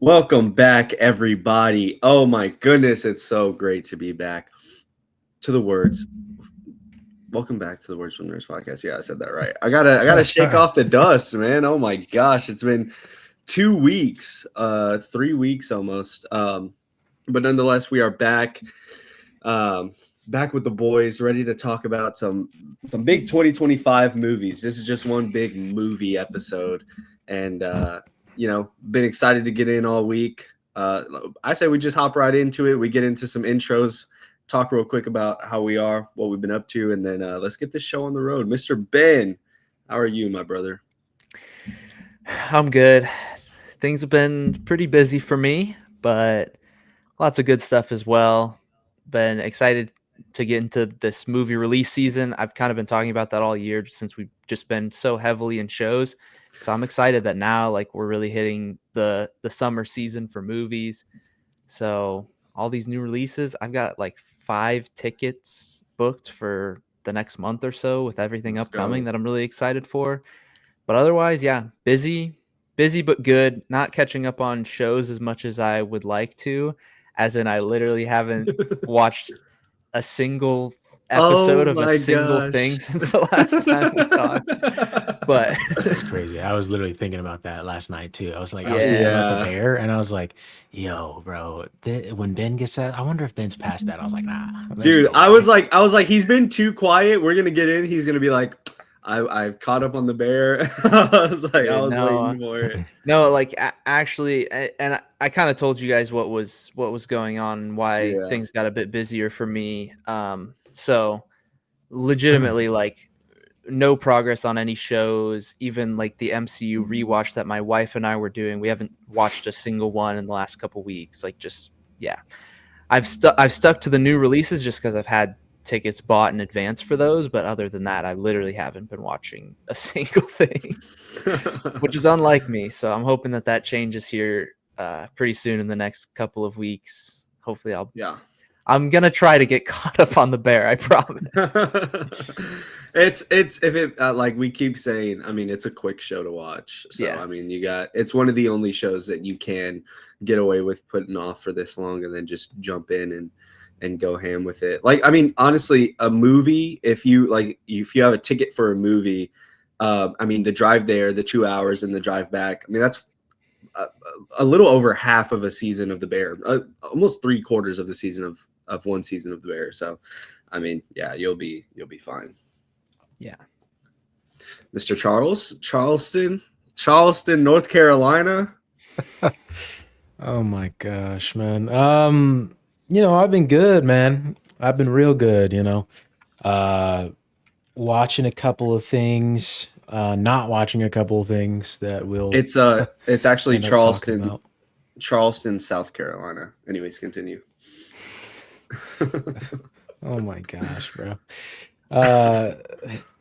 Welcome back, everybody. Oh my goodness, it's so great to be back. To the words. Welcome back to the Words from Nerds podcast. Yeah, I said that right. I gotta shake off the dust, man. Oh my gosh, it's been 2 weeks, 3 weeks almost. But nonetheless, we are back. Back with the boys, ready to talk about some big 2025 movies. This is just one big movie episode, and been excited to get in all week. I say we just hop right into it. We get into some intros, talk real quick about how we are, what we've been up to, and then let's get this show on the road. Mr. Ben, how are you, my brother? I'm good. Things have been pretty busy for me, but lots of good stuff as well. Been excited to get into this movie release season. I've kind of been talking about that all year since we've just been so heavily in shows. So I'm excited that now we're really hitting the summer season for movies. So all these new releases, I've got 5 tickets booked for the next month or so with everything upcoming that I'm really excited for. But otherwise, yeah, busy but good. Not catching up on shows as much as I would like to, as in I literally haven't watched a single episode of a single thing since the last time we talked. But that's crazy. I was literally thinking about that last night too. I was thinking about the bear, and I was like, "Yo, bro, when Ben gets that, I wonder if Ben's past that." I was like, "Nah, dude." I was like, he's been too quiet. We're gonna get in. He's gonna be like, I've caught up on the bear. I was waiting for it. No, actually, and I kind of told you guys what was going on and why things got a bit busier for me. So legitimately, no progress on any shows. Even the MCU rewatch that my wife and I were doing, we haven't watched a single one in the last couple weeks. I've stuck to the new releases just because I've had tickets bought in advance for those, but other than that, I literally haven't been watching a single thing, which is unlike me. So I'm hoping that changes here pretty soon in the next couple of weeks. Hopefully I'm gonna try to get caught up on the bear, I promise. Like we keep saying, I mean, it's a quick show to watch. So I mean, it's one of the only shows that you can get away with putting off for this long and then just jump in and go ham with it. I mean, honestly, a movie, if you have a ticket for a movie, I mean, the drive there, the 2 hours and the drive back, I mean, that's a little over half of a season of the Bear, almost 3/4 of the season of one season of the Bear. So, I mean, yeah, you'll be fine. Yeah. Mr. Charleston, North Carolina. Oh my gosh, man. I've been good, man. I've been real good, watching a couple of things, not watching a couple of things that will. It's actually Charleston, South Carolina. Anyways, continue. Oh my gosh, bro.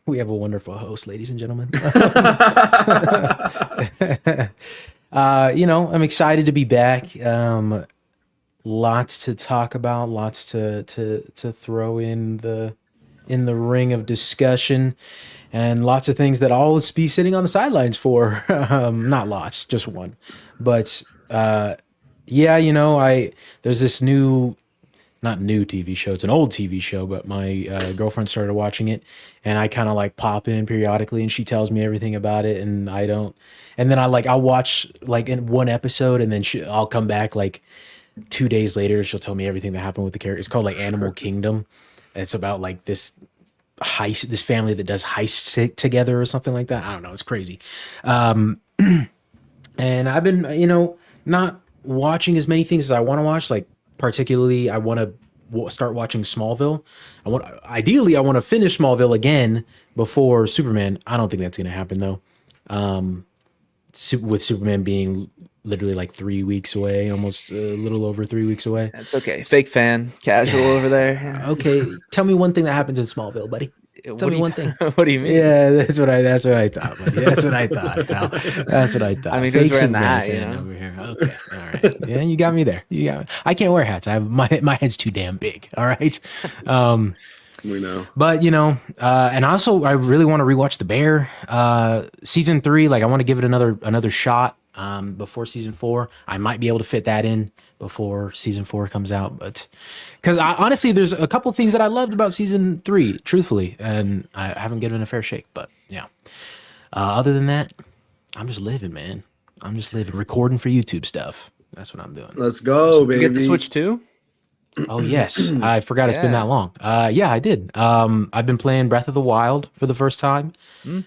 We have a wonderful host, ladies and gentlemen. I'm excited to be back. Lots to talk about, lots to throw in the ring of discussion, and lots of things that I'll be sitting on the sidelines for. Not lots, just one. But there's this not new TV show. It's an old TV show, but my girlfriend started watching it, and I kind of pop in periodically, and she tells me everything about it, and I don't. And then I'll watch in one episode, and then I'll come back 2 days later. She'll tell me everything that happened with the character. It's called Animal Kingdom. It's about this family that does heists together or something like that. I don't know. It's crazy. And I've been not watching as many things as I want to watch. Particularly, I want to start watching Smallville. I want to finish Smallville again before Superman. I don't think that's going to happen though. With Superman being literally 3 weeks away, almost a little over 3 weeks away. That's okay. Fake fan, casual over there. Okay, tell me one thing that happens in Smallville, buddy. Tell me one thing. What do you mean? Yeah, that's what I thought, buddy. That's what I thought, pal. That's what I thought. I mean, fake who's wearing that, over here. Okay, all right. Yeah, you got me there. I can't wear hats. I have my head's too damn big. All right. We know. But and also I really want to rewatch The Bear. Season 3, I want to give it another shot. before season 4. I might be able to fit that in before season 4 comes out, but because honestly, there's a couple things that I loved about season 3, truthfully, and I haven't given it a fair shake. But yeah, other than that, I'm just living, man. I'm just living, recording for YouTube stuff. That's what I'm doing. Let's go, Did you get the baby. Switch too? Oh yes, I forgot it's been that long. Yeah, I did. I've been playing Breath of the Wild for the first time.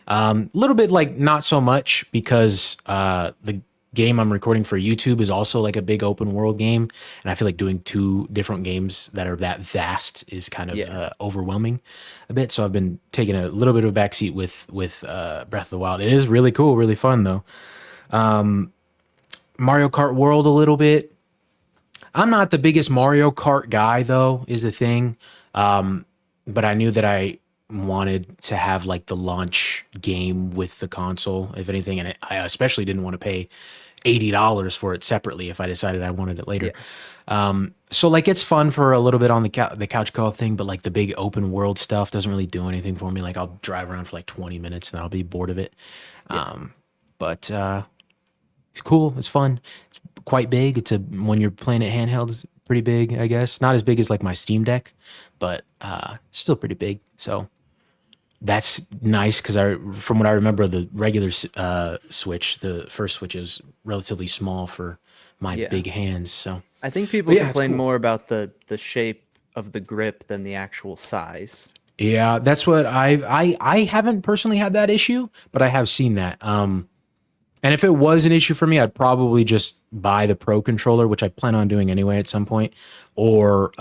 A little bit like not so much because the game I'm recording for YouTube is also like a big open world game, and I feel like doing 2 different games that are that vast is kind of overwhelming a bit. So I've been taking a little bit of a backseat with Breath of the Wild. It is really cool, really fun though. Mario Kart World a little bit. I'm not the biggest Mario Kart guy, though, is the thing. But I knew that I wanted to have like the launch game with the console, if anything. And I especially didn't want to pay $80 for it separately if I decided I wanted it later. So like it's fun for a little bit on the couch co-op thing, but like the big open world stuff doesn't really do anything for me. Like I'll drive around for like 20 minutes and then I'll be bored of it. But it's cool. It's fun. It's quite big. When you're playing it handheld, it's pretty big, I guess. Not as big as like my Steam Deck, but still pretty big. So that's nice because from what I remember, the regular Switch, the first Switch, is relatively small for my big hands. So I think people complain more about the shape of the grip than the actual size. Yeah, that's what I haven't personally had that issue, but I have seen that. And if it was an issue for me, I'd probably just buy the Pro controller, which I plan on doing anyway at some point, or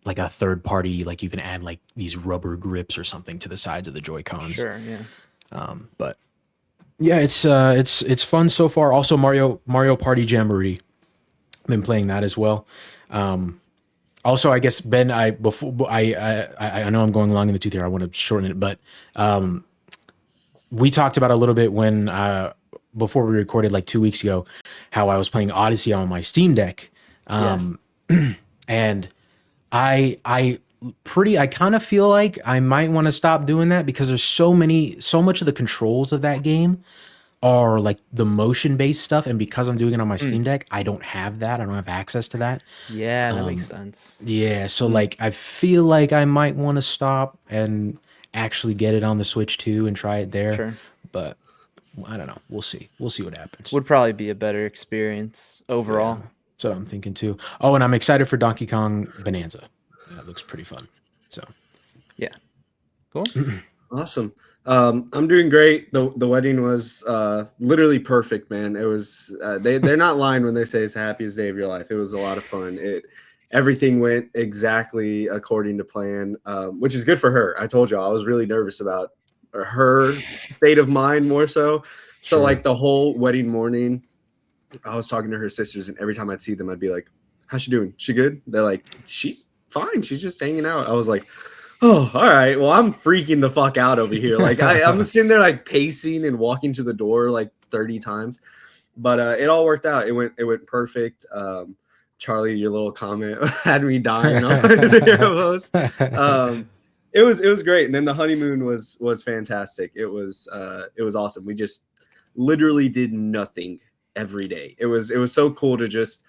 like a third party, like you can add like these rubber grips or something to the sides of the Joy-Cons. Sure, yeah. But yeah, it's fun so far. Also, Mario Party Jamboree. Been playing that as well. Also, I guess Ben, I know I'm going long in the tooth here. I want to shorten it, but we talked about a little bit when before we recorded like 2 weeks ago, how I was playing Odyssey on my Steam Deck, and I kind of feel like I might want to stop doing that because there's so much of the controls of that game are like the motion based stuff, and because I'm doing it on my Steam Deck, I don't have that. I don't have access to that. Yeah, that makes sense. Yeah, so like I feel like I might want to stop and actually get it on the Switch too and try it there. Sure. But I don't know. We'll see. We'll see what happens. Would probably be a better experience overall. Yeah, that's what I'm thinking too. Oh, and I'm excited for Donkey Kong Bonanza. That looks pretty fun. So yeah, cool. Awesome. I'm doing great. The wedding was literally perfect, man. It was they're not lying when they say it's the happiest day of your life. It was a lot of fun. Everything went exactly according to plan, which is good for her. I told you I was really nervous about her state of mind more so. So like the whole wedding morning, I was talking to her sisters, and every time I'd see them, I'd be like, "How's she doing? She good?" They're like, "She's fine. She's just hanging out." I was like, "Oh, all right. Well, I'm freaking the fuck out over here." Like I'm sitting there like pacing and walking to the door like 30 times, but it all worked out. It went perfect. Charlie, your little comment had me dying on it was great. And then the honeymoon was fantastic. It was awesome. We just literally did nothing every day. It was so cool to just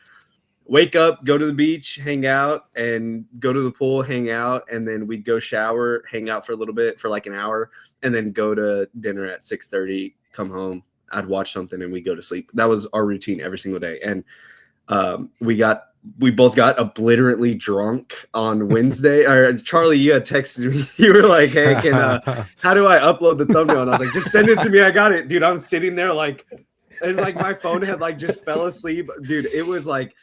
wake up, go to the beach, hang out, and go to the pool, hang out, and then we'd go shower, hang out for a little bit for like an hour, and then go to dinner at 6:30, come home, I'd watch something, and we'd go to sleep. That was our routine every single day. And we both got obliterately drunk on Wednesday. Or Charlie, you had texted me. You were like, "Hey, how do I upload the thumbnail?" And I was like, "Just send it to me. I got it, dude." I'm sitting there like, and like my phone had like just fell asleep, dude. It was like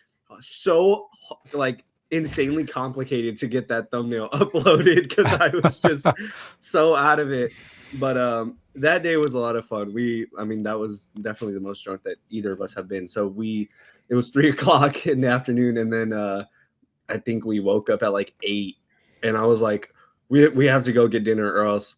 so like insanely complicated to get that thumbnail uploaded because I was just so out of it. But that day was a lot of fun. That was definitely the most drunk that either of us have been. So it was 3:00 in the afternoon, and then I think we woke up at like 8, and I was like, we have to go get dinner or else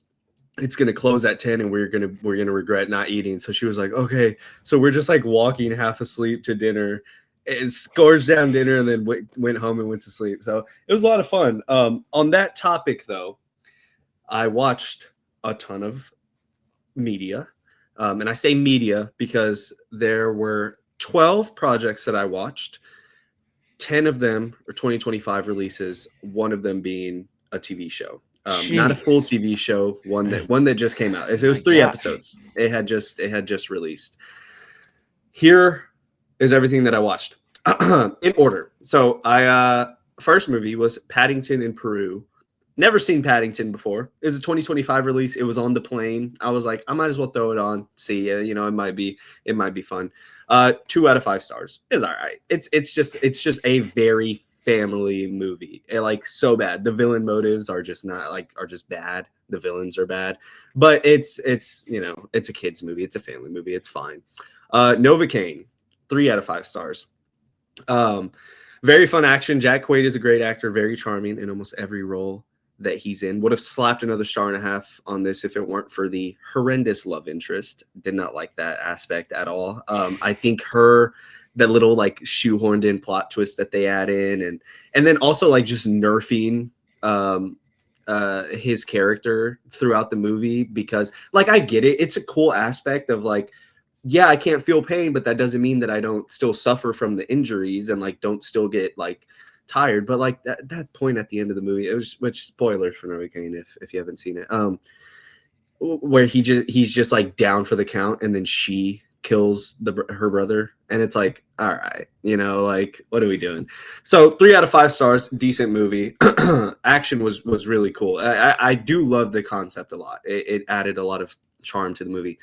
it's gonna close at 10 and we're gonna regret not eating. So she was like, okay. So we're just like walking half asleep to dinner and scourged down dinner and then went home and went to sleep. So it was a lot of fun. On that topic though, I watched a ton of media. And I say media because there were 12 projects that I watched. 10 of them are 2025 releases, one of them being a TV show. Not a full Jeez. TV show, one that just came out. It was My 3 gosh. episodes. It had just released. Here is everything that I watched in order. So I first movie was Paddington in Peru. Never seen Paddington before. It was a 2025 release. It was on the plane. I was like, I might as well throw it on. See, it might be fun. 2 out of 5 stars. It's all right. It's just a very family movie. Like so bad. The villain motives are just bad. The villains are bad. But it's it's a kids movie. It's a family movie. It's fine. Novocaine, 3 out of 5 stars. Very fun action. Jack Quaid is a great actor, very charming in almost every role that he's in. Would have slapped another 1.5 stars on this if it weren't for the horrendous love interest. Did not like that aspect at all. I think that little like shoehorned in plot twist that they add in, and then also like just nerfing his character throughout the movie, because like I get it. It's a cool aspect of like, yeah, I can't feel pain, but that doesn't mean that I don't still suffer from the injuries and like don't still get like tired. But like that point at the end of the movie, it was, which spoilers for Novocaine if you haven't seen it, where he's just like down for the count and then she kills her brother, and it's like, all right, like what are we doing? So 3 out of 5 stars, decent movie. Action was really cool. I do love the concept a lot. It added a lot of charm to the movie.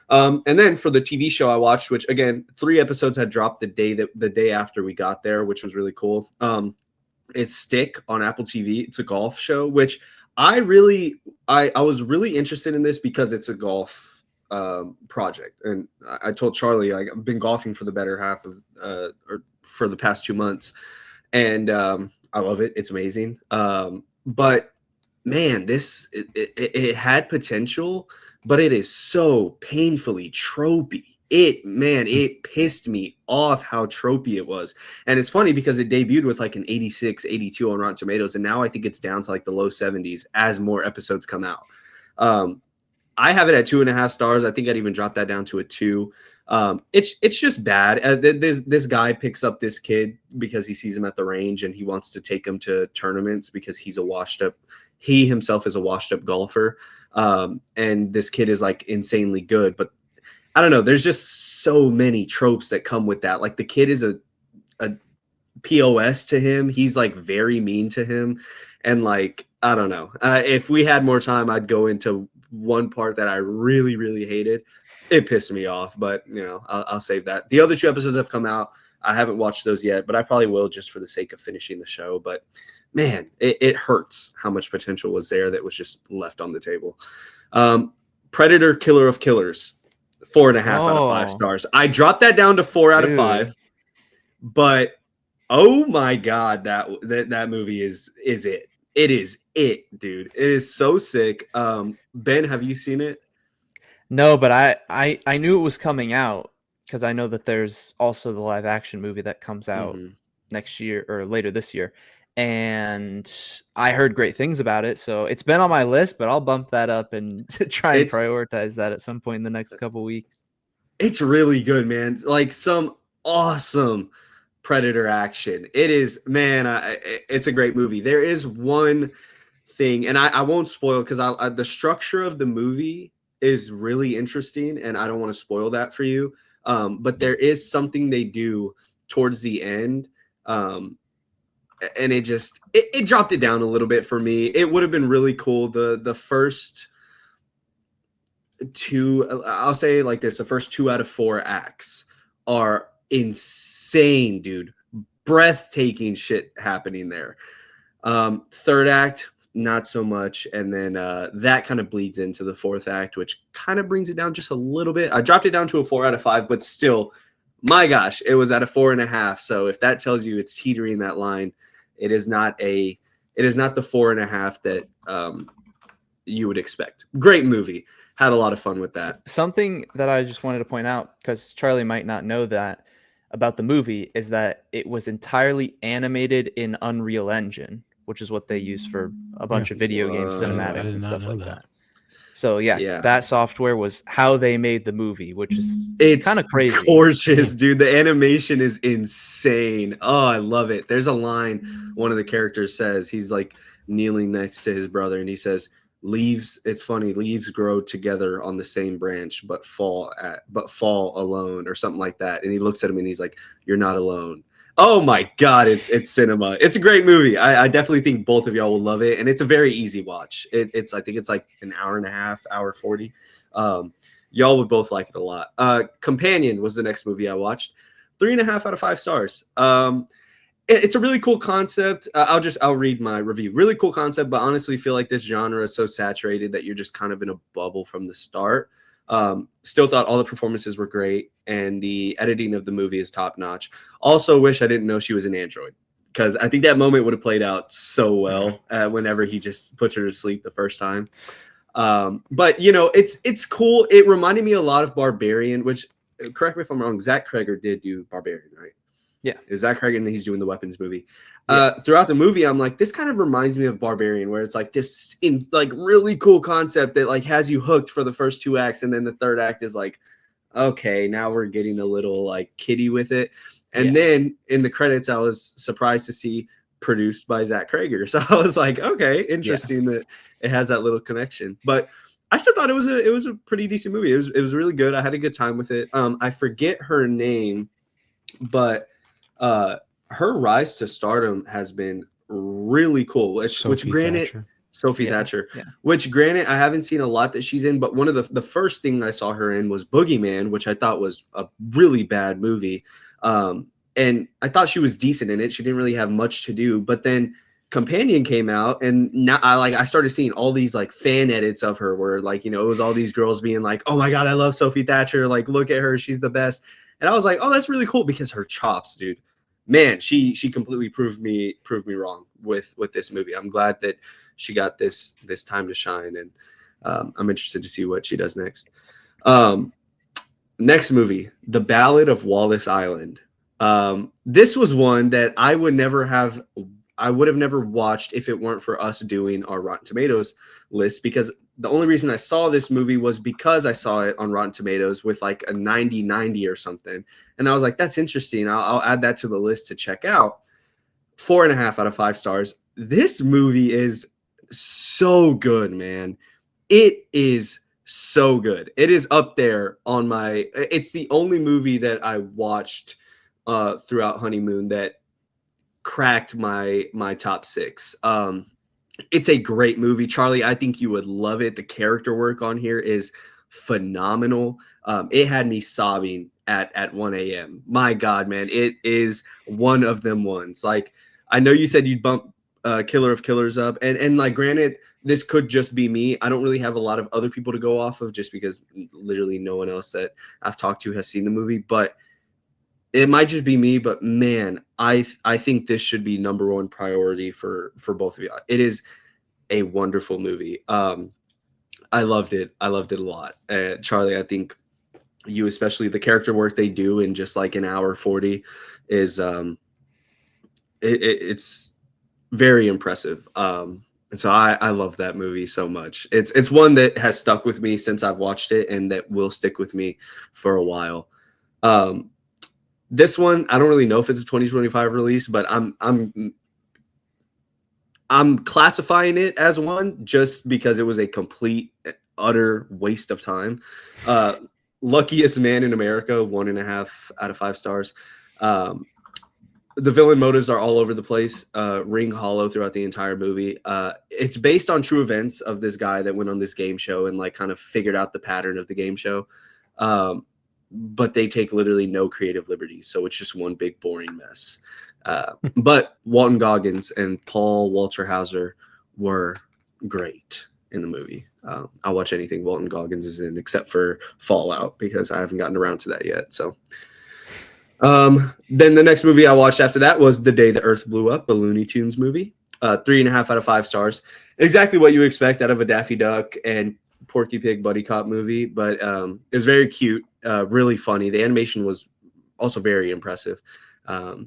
And then for the TV show I watched, which again, 3 episodes had dropped the day after we got there, which was really cool. It's Stick on Apple TV. It's a golf show, which I was really interested in this because it's a golf project. And I told Charlie, like, I've been golfing for the better half of or for the past 2 months, and I love it. It's amazing. But man, it had potential, but it is so painfully tropey. It pissed me off how tropey it was. And it's funny because it debuted with like an 86, 82 on Rotten Tomatoes, and now I think it's down to like the low 70s as more episodes come out. I have it at 2.5 stars. I think I'd even drop that down to a 2. It's just bad. This guy picks up this kid because he sees him at the range and he wants to take him to tournaments because he himself is a washed up golfer. And this kid is like insanely good, but I don't know. There's just so many tropes that come with that. Like the kid is a POS to him. He's like very mean to him. And like, I don't know. If we had more time, I'd go into one part that I really, really hated. It pissed me off, but I'll save that. The other 2 episodes have come out. I haven't watched those yet, but I probably will just for the sake of finishing the show. But man, it hurts how much potential was there that was just left on the table. Predator, Killer of Killers, 4.5 out of 5 stars. I dropped that down to 4 out of 5, but oh my God, that movie is it. It is it, dude. It is so sick. Ben, have you seen it? No, but I knew it was coming out because I know that there's also the live action movie that comes out next year or later this year. And I heard great things about it. So it's been on my list, but I'll bump that up and try and prioritize that at some point in the next couple weeks. It's really good, man. Like some awesome Predator action. It is, man, it's a great movie. There is one thing, and I won't spoil because the structure of the movie is really interesting, and I don't want to spoil that for you. But there is something they do towards the end, and it dropped it down a little bit for me. It would have been really cool. The first 2, I'll say like this: the first 2 out of 4 acts are insane, dude. Breathtaking shit happening there. 3rd act, not so much, and then that kind of bleeds into the 4th act, which kind of brings it down just a little bit. I dropped it down to a 4 out of 5, but still, my gosh, it was at a 4.5. So if that tells you it's teetering that line, it is not the 4.5 that you would expect. Great movie. Had a lot of fun with that. Something that I just wanted to point out, because Charlie might not know that about the movie, is that it was entirely animated in Unreal Engine, which is what they use for a bunch of video game cinematics and stuff like that. So yeah, Yeah. that software was how they made the movie, which is It's kind of crazy. gorgeous, dude. The animation is insane. Oh, I love it. There's a line one of the characters says. He's like kneeling next to his brother, and he says, "Leaves." It's funny. Leaves grow together on the same branch, but fall alone, or something like that. And he looks at him, and he's like, "You're not alone." Oh my God, it's cinema. It's a great movie. I definitely think both of y'all will love it, and it's a very easy watch. I think it's like an hour and a half, hour 40. Y'all would both like it a lot. Companion was the next movie I watched. 3.5 out of 5 stars. It's a really cool concept. I'll read my review. Really cool concept, but honestly feel like this genre is so saturated that you're just kind of in a bubble from the start. Still thought all the performances were great, and the editing of the movie is top notch. Also wish I didn't know she was an android, because I think that moment would have played out so well whenever he just puts her to sleep the first time. But it's cool. It reminded me a lot of Barbarian, which, correct me if I'm wrong, Zach Kreger did do Barbarian, right? Yeah. It was Zach Kreger, and he's doing the weapons movie. Yeah. Throughout the movie, I'm like, this kind of reminds me of Barbarian, where it's like this like really cool concept that like has you hooked for the first 2 acts, and then the third act is like, okay, now we're getting a little like kiddie with it. And then in the credits, I was surprised to see produced by Zach Kreger. So I was like, okay, interesting that it has that little connection. But I still thought it was a pretty decent movie. It was really good. I had a good time with it. I forget her name, but her rise to stardom has been really cool. Which granted, Thatcher. Sophie Thatcher. Yeah. Which granted, I haven't seen a lot that she's in, but one of the first thing I saw her in was Boogeyman, which I thought was a really bad movie. And I thought she was decent in it. She didn't really have much to do, but then Companion came out, and now I started seeing all these like fan edits of her where like, it was all these girls being like, oh my God, I love Sophie Thatcher. Like, look at her. She's the best. And I was like, oh, that's really cool, because her chops, dude, man, she completely proved me wrong with this movie. I'm glad that she got this time to shine, and I'm interested to see what she does next. Next movie, The Ballad of Wallace Island. This was one that I would have never watched if it weren't for us doing our Rotten Tomatoes list, because the only reason I saw this movie was because I saw it on Rotten Tomatoes with like a 90 or something. And I was like, that's interesting. I'll add that to the list to check out. 4.5 out of 5 stars. This movie is so good, man. It is so good. It is up there on it's the only movie that I watched throughout honeymoon that cracked my top 6. It's a great movie, Charlie. I think you would love it. The character work on here is phenomenal. It had me sobbing at 1 a.m. My God, man, it is one of them ones. Like, I know you said you'd bump Killer of Killers up, and like, granted, this could just be me. I don't really have a lot of other people to go off of, just because literally no one else that I've talked to has seen the movie, but it might just be me. But man, I think this should be number one priority for both of you. It is a wonderful movie. I loved it. I loved it a lot. Charlie, I think you, especially the character work they do in just like an hour 40 is it's very impressive. And so I love that movie so much. It's one that has stuck with me since I've watched it, and that will stick with me for a while. This one, I don't really know if it's a 2025 release, but I'm classifying it as one just because it was a complete, utter waste of time. Luckiest Man in America, 1.5 out of 5 stars. The villain motives are all over the place, ring hollow throughout the entire movie. It's based on true events of this guy that went on this game show and like kind of figured out the pattern of the game show. But they take literally no creative liberties, so it's just one big boring mess. But Walton Goggins and Paul Walter Hauser were great in the movie. I'll watch anything Walton Goggins is in, except for Fallout, because I haven't gotten around to that yet. So then the next movie I watched after that was The Day the Earth Blew Up, a Looney Tunes movie. 3.5 out of 5 stars. Exactly what you expect out of a Daffy Duck and Porky Pig buddy cop movie, but it was very cute, really funny. The animation was also very impressive. So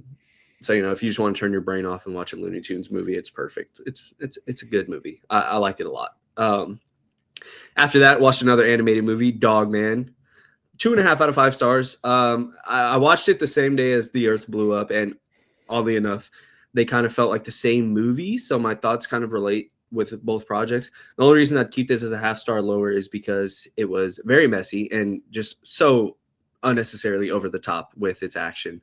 if you just want to turn your brain off and watch a Looney Tunes movie, it's perfect. It's a good movie. I liked it a lot. After that, watched another animated movie, Dog Man. 2.5 out of 5 stars. I watched it the same day as the Earth blew up, and oddly enough, they kind of felt like the same movie. So my thoughts kind of relate with both projects. The only reason I'd keep this as a half star lower is because it was very messy and just so unnecessarily over the top with its action,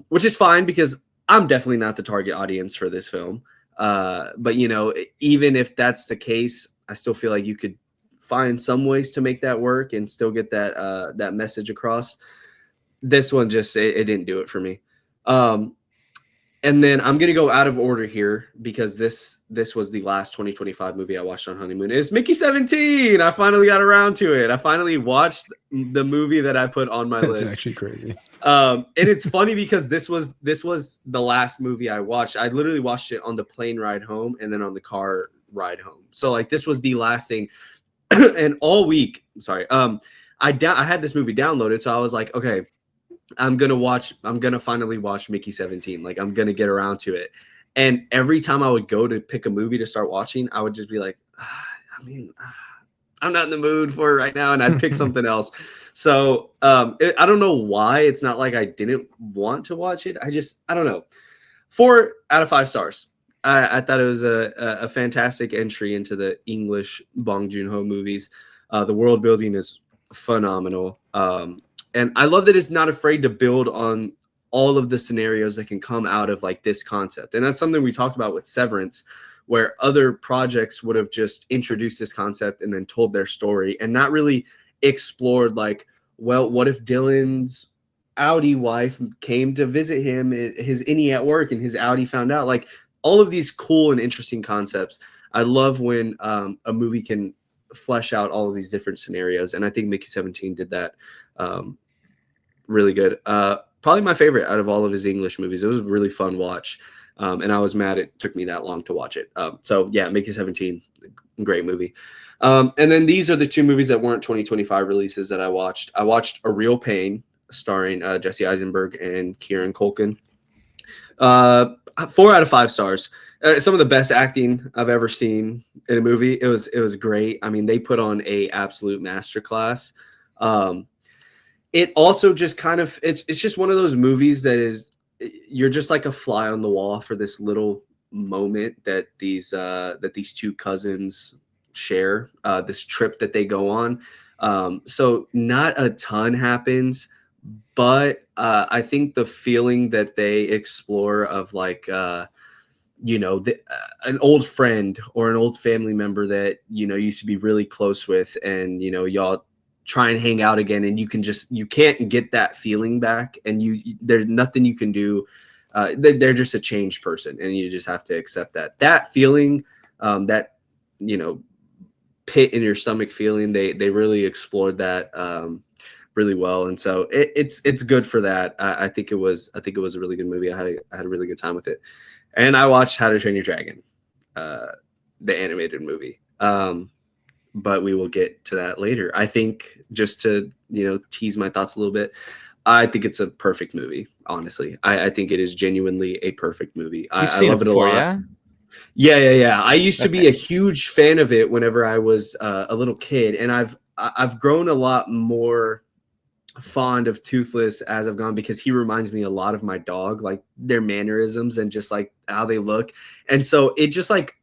which is fine because I'm definitely not the target audience for this film. But you know, even if that's the case, I still feel like you could find some ways to make that work and still get that that message across. This one just it didn't do it for me. And then I'm gonna go out of order here because this was the last 2025 movie I watched on honeymoon. It's Mickey 17. I finally got around to it. I finally watched the movie that I put on my list. That's actually crazy. And it's funny because this was the last movie I watched. I literally watched it on the plane ride home and then on the car ride home. So like this was the last thing. And all week, sorry, I had this movie downloaded, so I was like, okay, I'm gonna finally watch Mickey 17. Like I'm gonna get around to it. And every time I would go to pick a movie to start watching, I would just be like, I'm not in the mood for it right now, and I'd pick something else. So I don't know why. It's not like I didn't want to watch it. I don't know. 4 out of 5 stars. I thought it was a fantastic entry into the English Bong Joon-ho movies. The world building is phenomenal. And I love that it's not afraid to build on all of the scenarios that can come out of like this concept. And that's something we talked about with Severance, where other projects would have just introduced this concept and then told their story and not really explored like, well, what if Dylan's Audi wife came to visit him, his innie at work, and his Audi found out? Like all of these cool and interesting concepts. I love when a movie can flesh out all of these different scenarios. And I think Mickey 17 did that really good. Probably my favorite out of all of his English movies. It was a really fun watch. And I was mad it took me that long to watch it. So yeah, Mickey 17, great movie. And then these are the 2 movies that weren't 2025 releases that I watched. I watched A Real Pain, starring Jesse Eisenberg and Kieran Culkin. 4 out of 5 stars. Some of the best acting I've ever seen in a movie. It was great. I mean, they put on a absolute masterclass. It also just kind of it's just one of those movies that is you're just like a fly on the wall for this little moment that these 2 cousins share, this trip that they go on. So not a ton happens, but I think the feeling that they explore of like you know, an old friend or an old family member that, you know, used to be really close with, and, you know, y'all try and hang out again, and you can't get that feeling back, and there's nothing you can do. They're just a changed person, and you just have to accept that feeling, that, you know, pit in your stomach feeling. They really explored that really well, and so it's good for that. I think it was a really good movie. I had a really good time with it. And I watched How to Train Your Dragon, the animated movie. But we will get to that later. I think, just to, you know, tease my thoughts a little bit, I think it's a perfect movie, honestly. I think it is genuinely a perfect movie. I love it before, a lot. Yeah. I used to be a huge fan of it whenever I was a little kid, and I've grown a lot more fond of Toothless as I've gone, because he reminds me a lot of my dog, like their mannerisms and just like how they look. And so it just like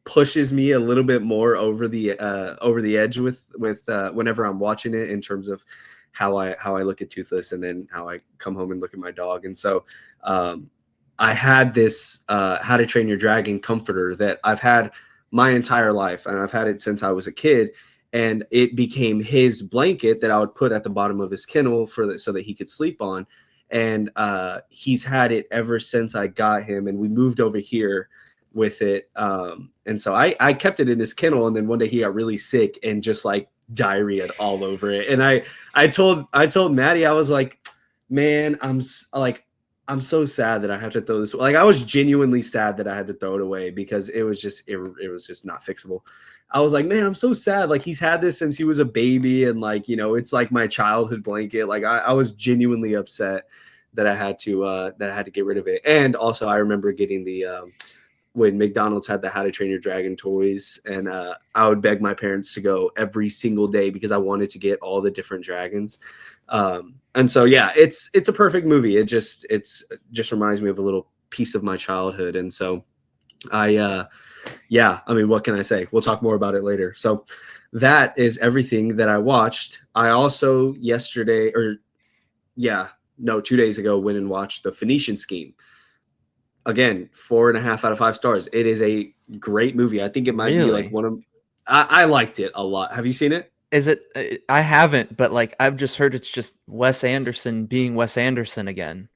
pushes me a little bit more over the edge with whenever I'm watching it, in terms of how I look at Toothless, and then how I come home and look at my dog. And so I had this How to Train Your Dragon comforter that I've had my entire life, and I've had it since I was a kid. And it became his blanket that I would put at the bottom of his kennel so that he could sleep on. And he's had it ever since I got him, and we moved over here with it. And so I kept it in his kennel, and then one day he got really sick and just like diarrhea all over it. And I told Maddie, I was like, man, I'm so sad that I have to throw this. Like, I was genuinely sad that I had to throw it away, because it was just not fixable. I was like, man, I'm so sad. Like, he's had this since he was a baby, and like, you know, it's like my childhood blanket. Like, I was genuinely upset that I had to get rid of it. And also, I remember getting the when McDonald's had the How to Train Your Dragon toys, and I would beg my parents to go every single day because I wanted to get all the different dragons. And so yeah, it's a perfect movie. It just reminds me of a little piece of my childhood. And so yeah, I mean, what can I say? We'll talk more about it later. So that is everything that I watched. I also 2 days ago went and watched The Phoenician Scheme. Again, 4.5 out of 5 stars. It is a great movie. I think it might be like one of. I liked it a lot. Have you seen it? Is it? I haven't, but like I've just heard it's just Wes Anderson being Wes Anderson again.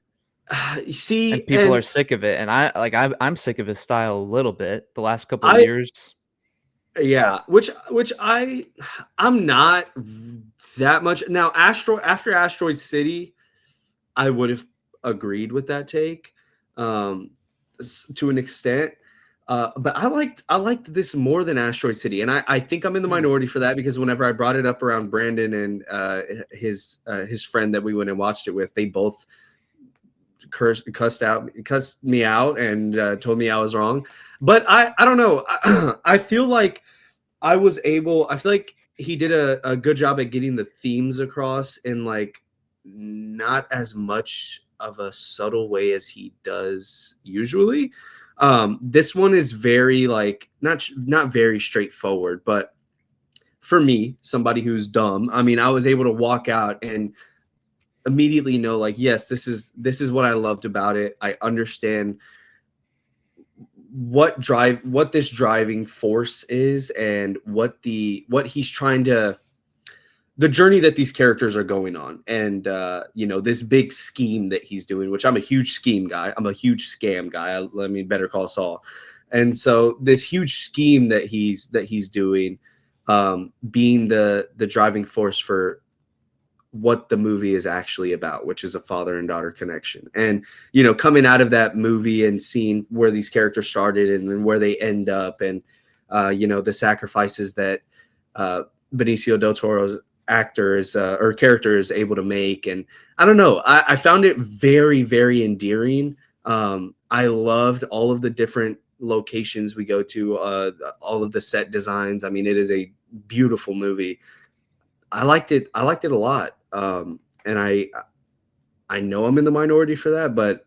See, and people are sick of it, and I'm sick of his style a little bit. The last couple of years, yeah, which I'm not that much now. After Asteroid City, I would have agreed with that take to an extent. But I liked this more than Asteroid City, and I think I'm in the minority for that because whenever I brought it up around Brandon and his friend that we went and watched it with, they both cussed me out and told me I was wrong. But I don't know. I feel like he did a good job at getting the themes across in like not as much of a subtle way as he does usually. This one is very like not very straightforward, but for me, somebody who's dumb, I mean, I was able to walk out and immediately know like, yes, this is what I loved about it. I understand what this driving force is and what he's trying to, the journey that these characters are going on, and this big scheme that he's doing, which I'm a huge scheme guy. I'm a huge scam guy. I mean, Better Call Saul. And so this huge scheme that he's doing, being the driving force for what the movie is actually about, which is a father and daughter connection. And, coming out of that movie and seeing where these characters started and then where they end up, and, the sacrifices that Benicio del Toro's character is able to make. And I don't know, I found it very, very endearing. I loved all of the different locations we go to, all of the set designs. I mean, it is a beautiful movie. I liked it a lot. And I know I'm in the minority for that, but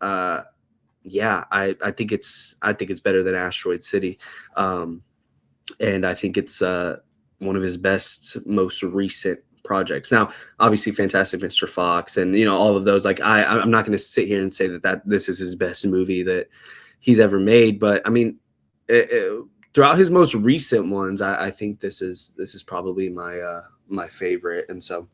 yeah, I think it's better than Asteroid City. And I think it's one of his best, most recent projects. Now, obviously, Fantastic Mr. Fox and all of those. Like I'm not going to sit here and say that this is his best movie that he's ever made, but I mean, throughout his most recent ones, I think this is probably my favorite. And so,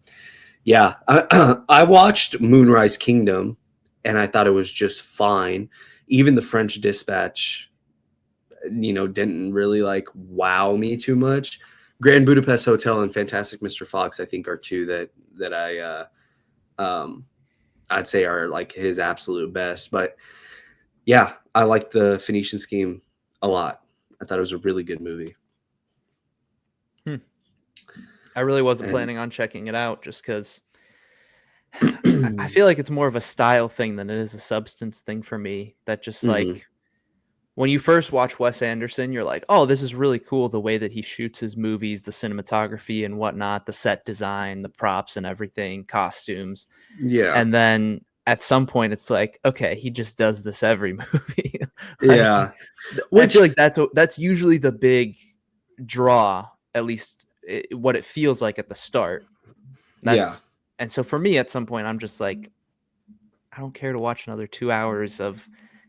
yeah, I watched Moonrise Kingdom, and I thought it was just fine. Even The French Dispatch, didn't really like wow me too much. Grand Budapest Hotel and Fantastic Mr. Fox, I think, are two that I'd say are like his absolute best. But yeah, I like The Phoenician Scheme a lot. I thought it was a really good movie. I really wasn't planning on checking it out just because I feel like it's more of a style thing than it is a substance thing for me. That just like when you first watch Wes Anderson, you're like, oh, this is really cool. The way that he shoots his movies, the cinematography and whatnot, the set design, the props and everything, costumes. Yeah. And then at some point it's like, okay, he just does this every movie. Yeah. I feel like that's usually the big draw, at least what it feels like at the start. And so for me, at some point, I'm just like, I don't care to watch another 2 hours of,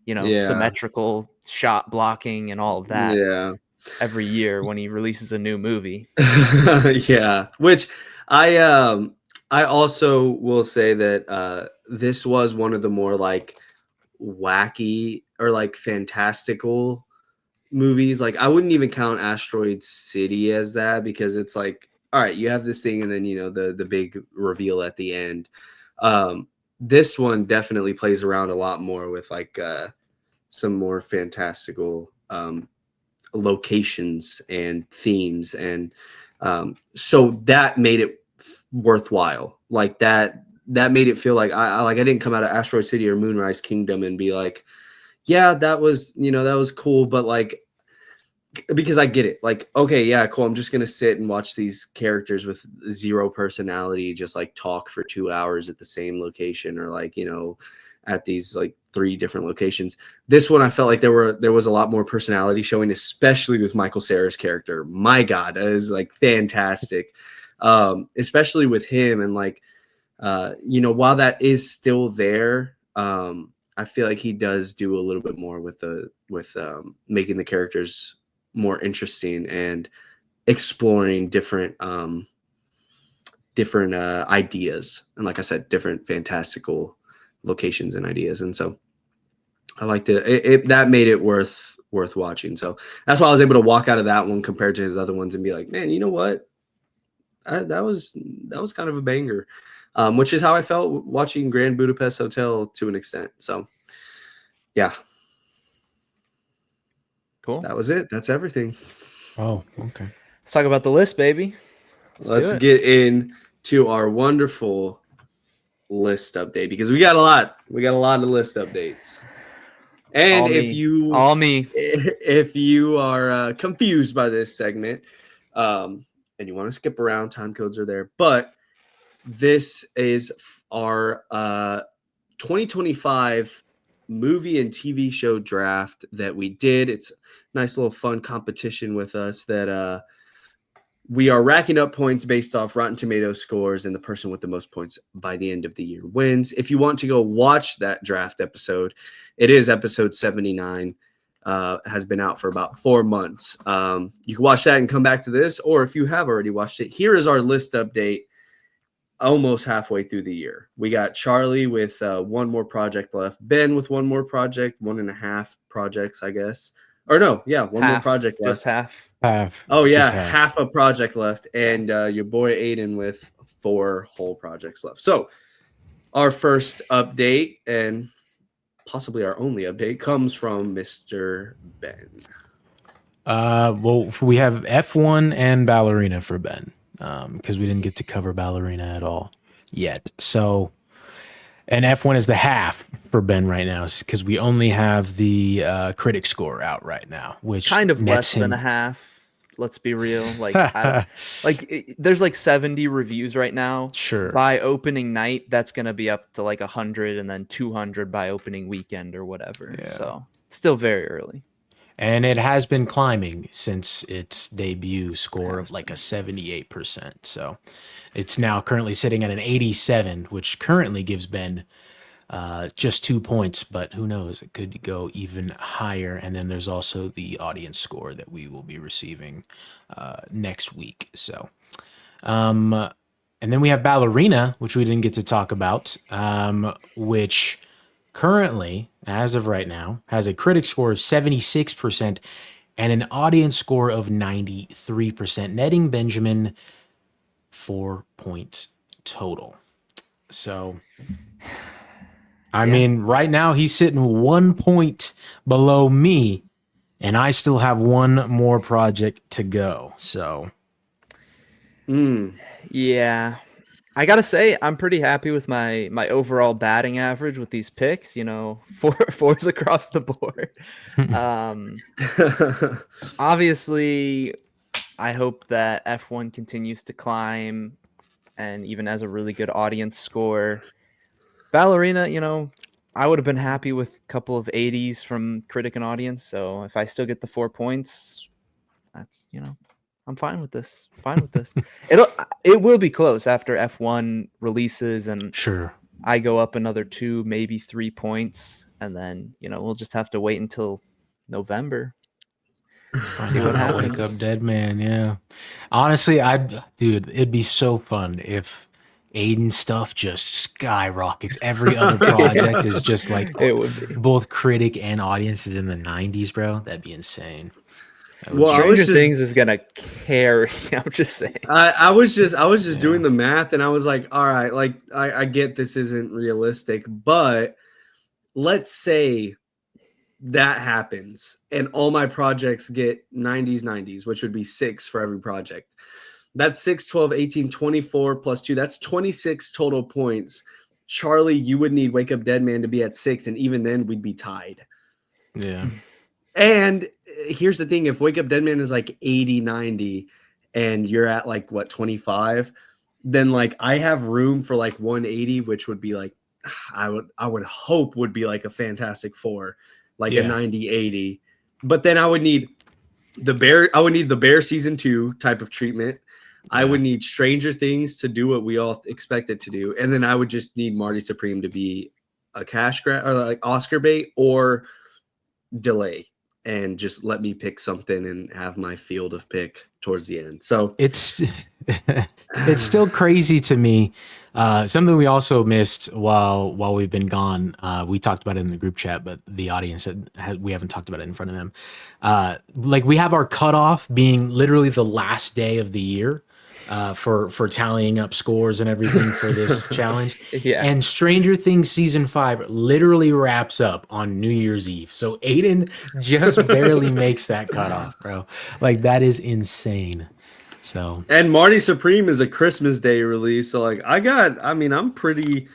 symmetrical shot blocking and all of that. Yeah. Every year when he releases a new movie. Yeah. Which I also will say that this was one of the more like wacky or like fantastical movies. Like I wouldn't even count Asteroid City as that because it's like, all right, you have this thing and then the big reveal at the end. This one definitely plays around a lot more with like some more fantastical locations and themes, and so that made it worthwhile. Like that made it feel like I didn't come out of Asteroid City or Moonrise Kingdom and be like, yeah, that was cool, but like, because I get it. Like, okay, yeah, cool. I'm just gonna sit and watch these characters with zero personality just like talk for 2 hours at the same location, or like, at these like 3 different locations. This one I felt like there was a lot more personality showing, especially with Michael Cera's character. My God, that is like fantastic. Especially with him, and like, while that is still there, I feel like he does do a little bit more with making the characters more interesting and exploring different ideas, and like I said, different fantastical locations and ideas. And so I liked it. That made it worth watching. So that's why I was able to walk out of that one compared to his other ones and be like, man, you know what? That was kind of a banger, which is how I felt watching Grand Budapest Hotel to an extent. So yeah, Cool. that was it. That's everything. Oh, okay. Let's talk about the list, baby. Let's get into our wonderful list update, because we got a lot. We got a lot of list updates. And if you are confused by this segment, and you want to skip around, time codes are there. But this is our 2025 movie and TV show draft that we did. It's a nice little fun competition with us that we are racking up points based off Rotten Tomatoes scores, and the person with the most points by the end of the year wins. If you want to go watch that draft episode, it is episode 79. Has been out for about 4 months. You can watch that and come back to this, or if you have already watched it, here is our list update almost halfway through the year. We got Charlie with 1 more project left, Ben with 1 more project, 1.5 projects, I guess. Or no, yeah, 1 more project left. Just half. Oh yeah, half a project left, and your boy Aiden with 4 whole projects left. So our first update, and possibly our only update, comes from Mr. Ben. Well, we have F1 and Ballerina for Ben, because we didn't get to cover Ballerina at all yet. So, and F1 is the half for Ben right now, because we only have the critic score out right now, which kind of less than a half. Let's be real. Like, there's like 70 reviews right now. Sure. By opening night, that's going to be up to like 100, and then 200 by opening weekend or whatever. Yeah. So still very early. And it has been climbing since its debut score of like a 78%. So it's now currently sitting at an 87, which currently gives Ben just 2 points, but who knows? It could go even higher. And then there's also the audience score that we will be receiving next week. So, and then we have Ballerina, which we didn't get to talk about, which currently, as of right now, has a critic score of 76% and an audience score of 93%, netting Benjamin 4 points total. So, I mean, right now he's sitting 1 point below me, and I still have 1 more project to go. So, yeah. I gotta say, I'm pretty happy with my overall batting average with these picks. Fours across the board. Obviously, I hope that F1 continues to climb, and even has a really good audience score. Ballerina, I would have been happy with a couple of 80s from critic and audience. So if I still get the 4 points, that's I'm fine with this. It will be close after F1 releases, and sure, I go up another 2, maybe 3 points, and then we'll just have to wait until November. See what happens. Wake up, dead man. Yeah, honestly, dude, it'd be so fun if Aiden stuff just skyrockets. Every other project is just like it would be. Both critic and audiences in the 90s, bro. That'd be insane. Well, Stranger Things is gonna carry. I'm just saying. I was just doing the math, and I was like, all right, like I get this isn't realistic, but let's say that happens and all my projects get 90s, which would be 6 for every project. That's 6, 12, 18, 24 plus 2. That's 26 total points. Charlie, you would need Wake Up Dead Man to be at 6, and even then we'd be tied. Yeah. And here's the thing: if Wake Up Dead Man is like 80, 90, and you're at like what 25, then like I have room for like 180, which would be like I would hope would be like a Fantastic Four, like a 90-80. But then I would need the Bear season 2 type of treatment. I would need Stranger Things to do what we all expect it to do, and then I would just need Marty Supreme to be a cash grab or like Oscar bait or delay and just let me pick something and have my field of pick towards the end. So it's it's still crazy to me. Something we also missed while we've been gone. We talked about it in the group chat, but the audience we haven't talked about it in front of them. Like we have our cutoff being literally the last day of the year. For tallying up scores and everything for this challenge. Yeah. And Stranger Things season 5 literally wraps up on New Year's Eve. So Aiden just barely makes that cutoff, bro. Like that is insane. So and Marty Supreme is a Christmas Day release. So like I'm pretty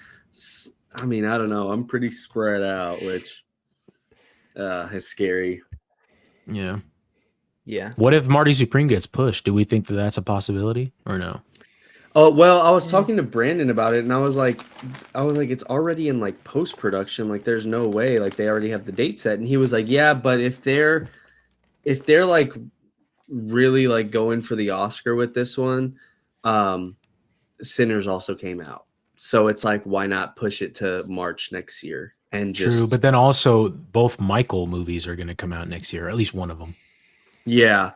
I don't know. I'm pretty spread out, which is scary. yeah. Yeah. What if Marty Supreme gets pushed? Do we think that that's a possibility or no? Oh, well, I was talking to Brandon about it, and I was like, it's already in like post production. Like, there's no way. Like, they already have the date set. And he was like, yeah, but if they're like really like going for the Oscar with this one, Sinners also came out, so it's like, why not push it to March next year? And just True, but then also both Michael movies are going to come out next year, or at least one of them. Yeah.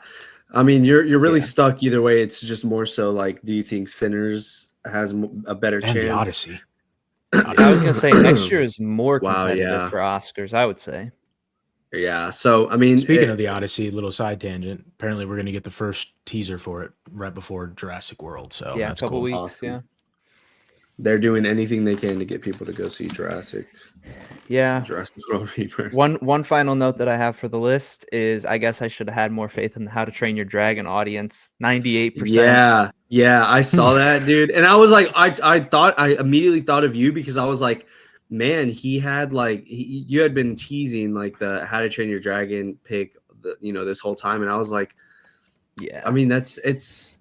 I mean, you're really stuck either way. It's just more so like, do you think Sinners has a better chance? The Odyssey. I was going to say next year is more competitive for Oscars, I would say. Yeah. So, I mean, speaking of the Odyssey, little side tangent. Apparently, we're going to get the first teaser for it right before Jurassic World. So yeah, that's a couple cool. weeks. Awesome. Yeah. They're doing anything they can to get people to go see Jurassic. Yeah. Jurassic World Rebirth. One final note that I have for the list is I guess I should have had more faith in the How to Train Your Dragon audience. 98%. Yeah, I saw that, dude. And I was like, I immediately thought of you because I was like, man, he had like you had been teasing like the How to Train Your Dragon pick this whole time, and I was like, yeah. I mean, it's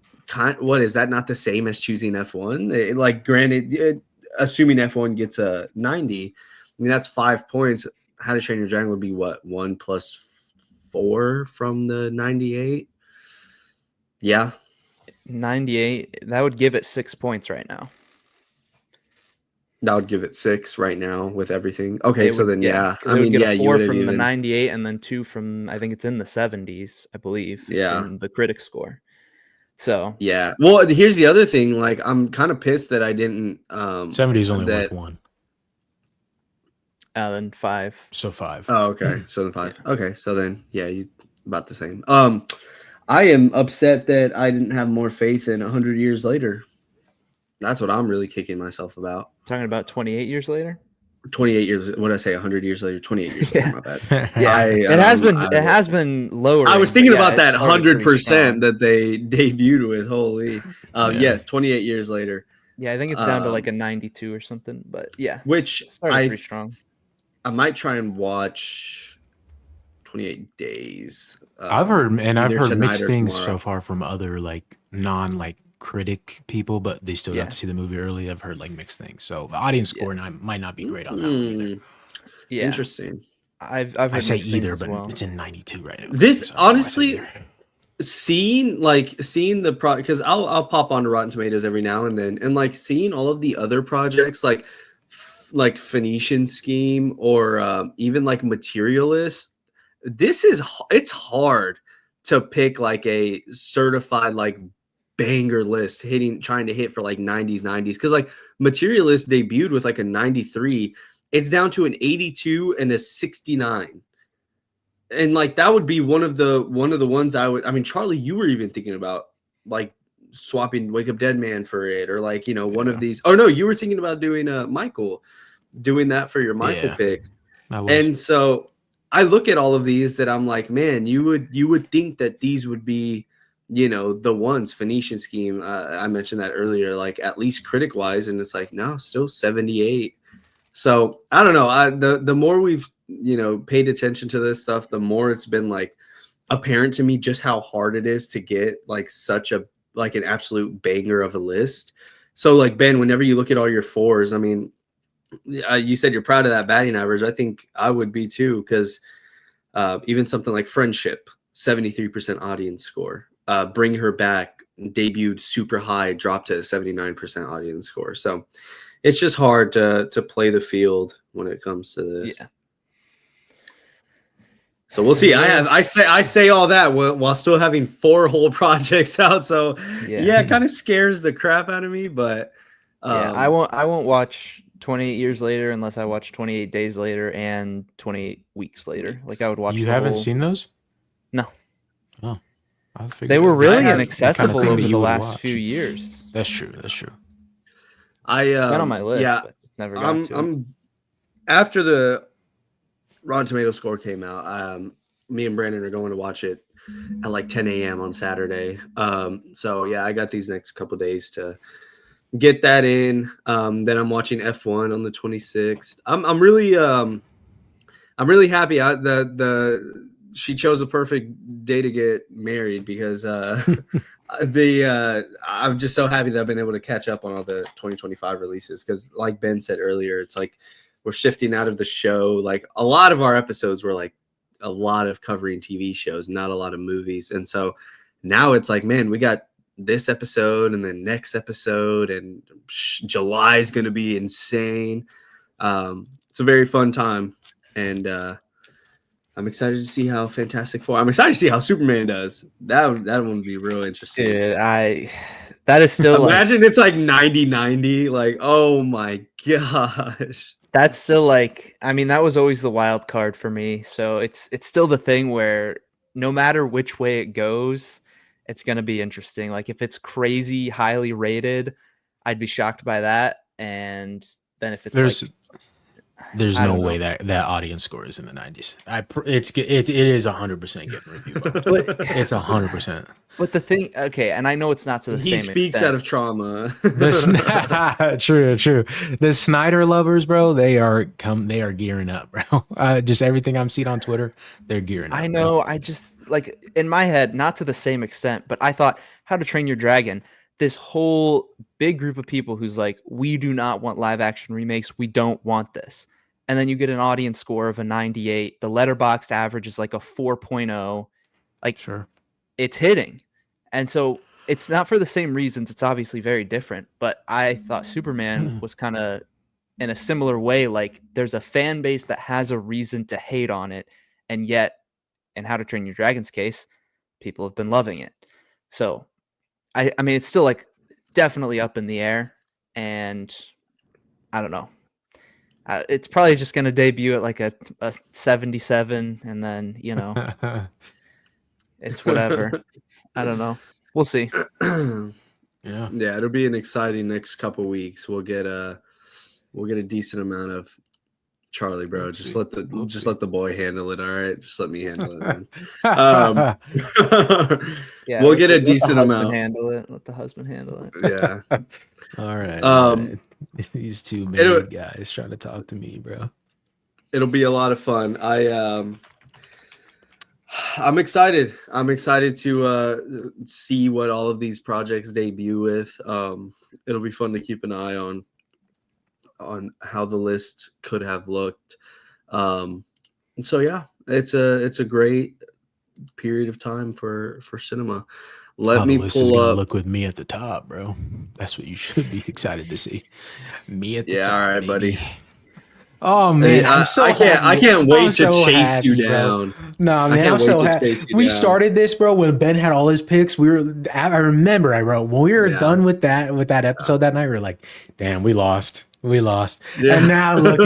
what is that not the same as choosing F1? Like, granted, assuming F1 gets a 90, I mean, that's 5 points. How to Train Your Dragon would be what, 1 + 4 from the 98? Yeah. 98. That would give it 6 points right now. That would give it 6 right now with everything. Okay, so then I mean, mean, get a 4 you from the 98 and then 2 from, I think it's in the 70s, I believe. Yeah. From the critic score. So yeah. Well, here's the other thing. Like, I'm kind of pissed that I didn't. 70 is only worth 1. Then 5. So 5. Oh, okay. So then 5. Yeah. Okay, so then you about the same. I am upset that I didn't have more faith in 100 Years Later. That's what I'm really kicking myself about. Talking about 28 years later. 28 years. What did I say? 100 years later. 28 years later. My bad. Yeah, it has been lower. I was thinking about that 100% that they debuted with. Holy, yes, 28 years later. Yeah, I think it's down to like a 92 or something. But yeah, which pretty strong. I might try and watch 28 Days. I've heard mixed things so far from other like critic people, but they still got to see the movie early. I've heard like mixed things, so the audience score might not be great on that one either. Yeah, interesting. I say either, but it's in 92 right now. This honestly, seeing the project, because I'll pop onto Rotten Tomatoes every now and then, and like seeing all of the other projects like Phoenician Scheme or even like Materialist. It's hard to pick like a certified like banger list trying to hit for like 90s because like Materialist debuted with like a 93. It's down to an 82 and a 69, and like that would be one of the ones I mean, Charlie, you were even thinking about like swapping Wake Up Dead Man for it, or like one of these. Oh no, you were thinking about doing Michael, doing that for your Michael pick. And so I look at all of these that I'm like, man, you would think that these would be the ones. Phoenician Scheme, I mentioned that earlier, like at least critic wise, and it's like, no, still 78. So I don't know. The more we've paid attention to this stuff, the more it's been like apparent to me just how hard it is to get like such an absolute banger of a list. So like, Ben, whenever you look at all your fours, I mean, you said you're proud of that batting average. I think I would be too, because even something like Friendship, 73% audience score. Bring Her Back debuted super high, dropped to a 79% audience score. So it's just hard to play the field when it comes to this. Yeah. So we'll see. I say all that while still having 4 whole projects out. So yeah, it kind of scares the crap out of me. But I won't watch 28 Years Later unless I watch 28 Days Later and 28 Weeks Later. Like I would watch. You haven't seen those? No. Oh, they were really inaccessible over the last few years. That's true. It's been on my list, but never got to. I'm after the Rotten Tomato score came out. Me and Brandon are going to watch it at like 10 a.m. on Saturday. So yeah, I got these next couple days to get that in. Then I'm watching F1 on the 26th. I'm really happy. She chose a perfect day to get married because I'm just so happy that I've been able to catch up on all the 2025 releases. Because like Ben said earlier, it's like we're shifting out of the show. Like a lot of our episodes were like a lot of covering TV shows, not a lot of movies. And so now it's like, man, we got this episode and then next episode, and July is going to be insane. It's a very fun time, and I'm excited to see how Fantastic Four. I'm excited to see how Superman does. That one would be real interesting. Dude, that is still imagine it's like 90-90. Like, oh my gosh. That's still like, I mean, that was always the wild card for me. So it's still the thing where no matter which way it goes, it's going to be interesting. Like if it's crazy, highly rated, I'd be shocked by that. And then if it's there's no way that audience score is in the 90s. It is 100% getting reviewed. It's 100%. But the thing, okay, and I know it's not to the same extent. He speaks out of trauma. True. The Snyder lovers, bro, they are gearing up, bro. Just everything I'm seeing on Twitter, they're gearing up. I know. Bro. I just like in my head, not to the same extent, but I thought How to Train Your Dragon. This whole big group of people who's like, we do not want live action remakes. We don't want this. And then you get an audience score of a 98. The Letterboxd average is like a 4.0. Like, sure, it's hitting. And so it's not for the same reasons. It's obviously very different. But I thought Superman was kind of in a similar way. Like, there's a fan base that has a reason to hate on it. And yet, in How to Train Your Dragon's case, people have been loving it. So, I mean, it's still like definitely up in the air. And I don't know. It's probably just going to debut at like a 77, and then, it's whatever. I don't know. We'll see. Yeah, it'll be an exciting next couple weeks. We'll get a decent amount of Charlie, bro. Just let the boy handle it. All right, just let me handle it. Yeah, we'll get a decent amount. Let the husband handle it. Yeah. All right. These two married guys trying to talk to me, bro. It'll be a lot of fun. I'm excited. I'm excited to see what all of these projects debut with. It'll be fun to keep an eye on how the list could have looked. And so yeah, it's a great period of time for cinema. Let me pull up. Look with me at the top, bro. That's what you should be excited to see. Me at the top. Yeah, all right, baby. buddy. Oh man, I'm so I can't wait to chase you down. No, man, I'm so happy. We started this, bro, when Ben had all his picks. I remember I wrote when we were done with that episode that night, we were like, damn, we lost. Yeah. And now look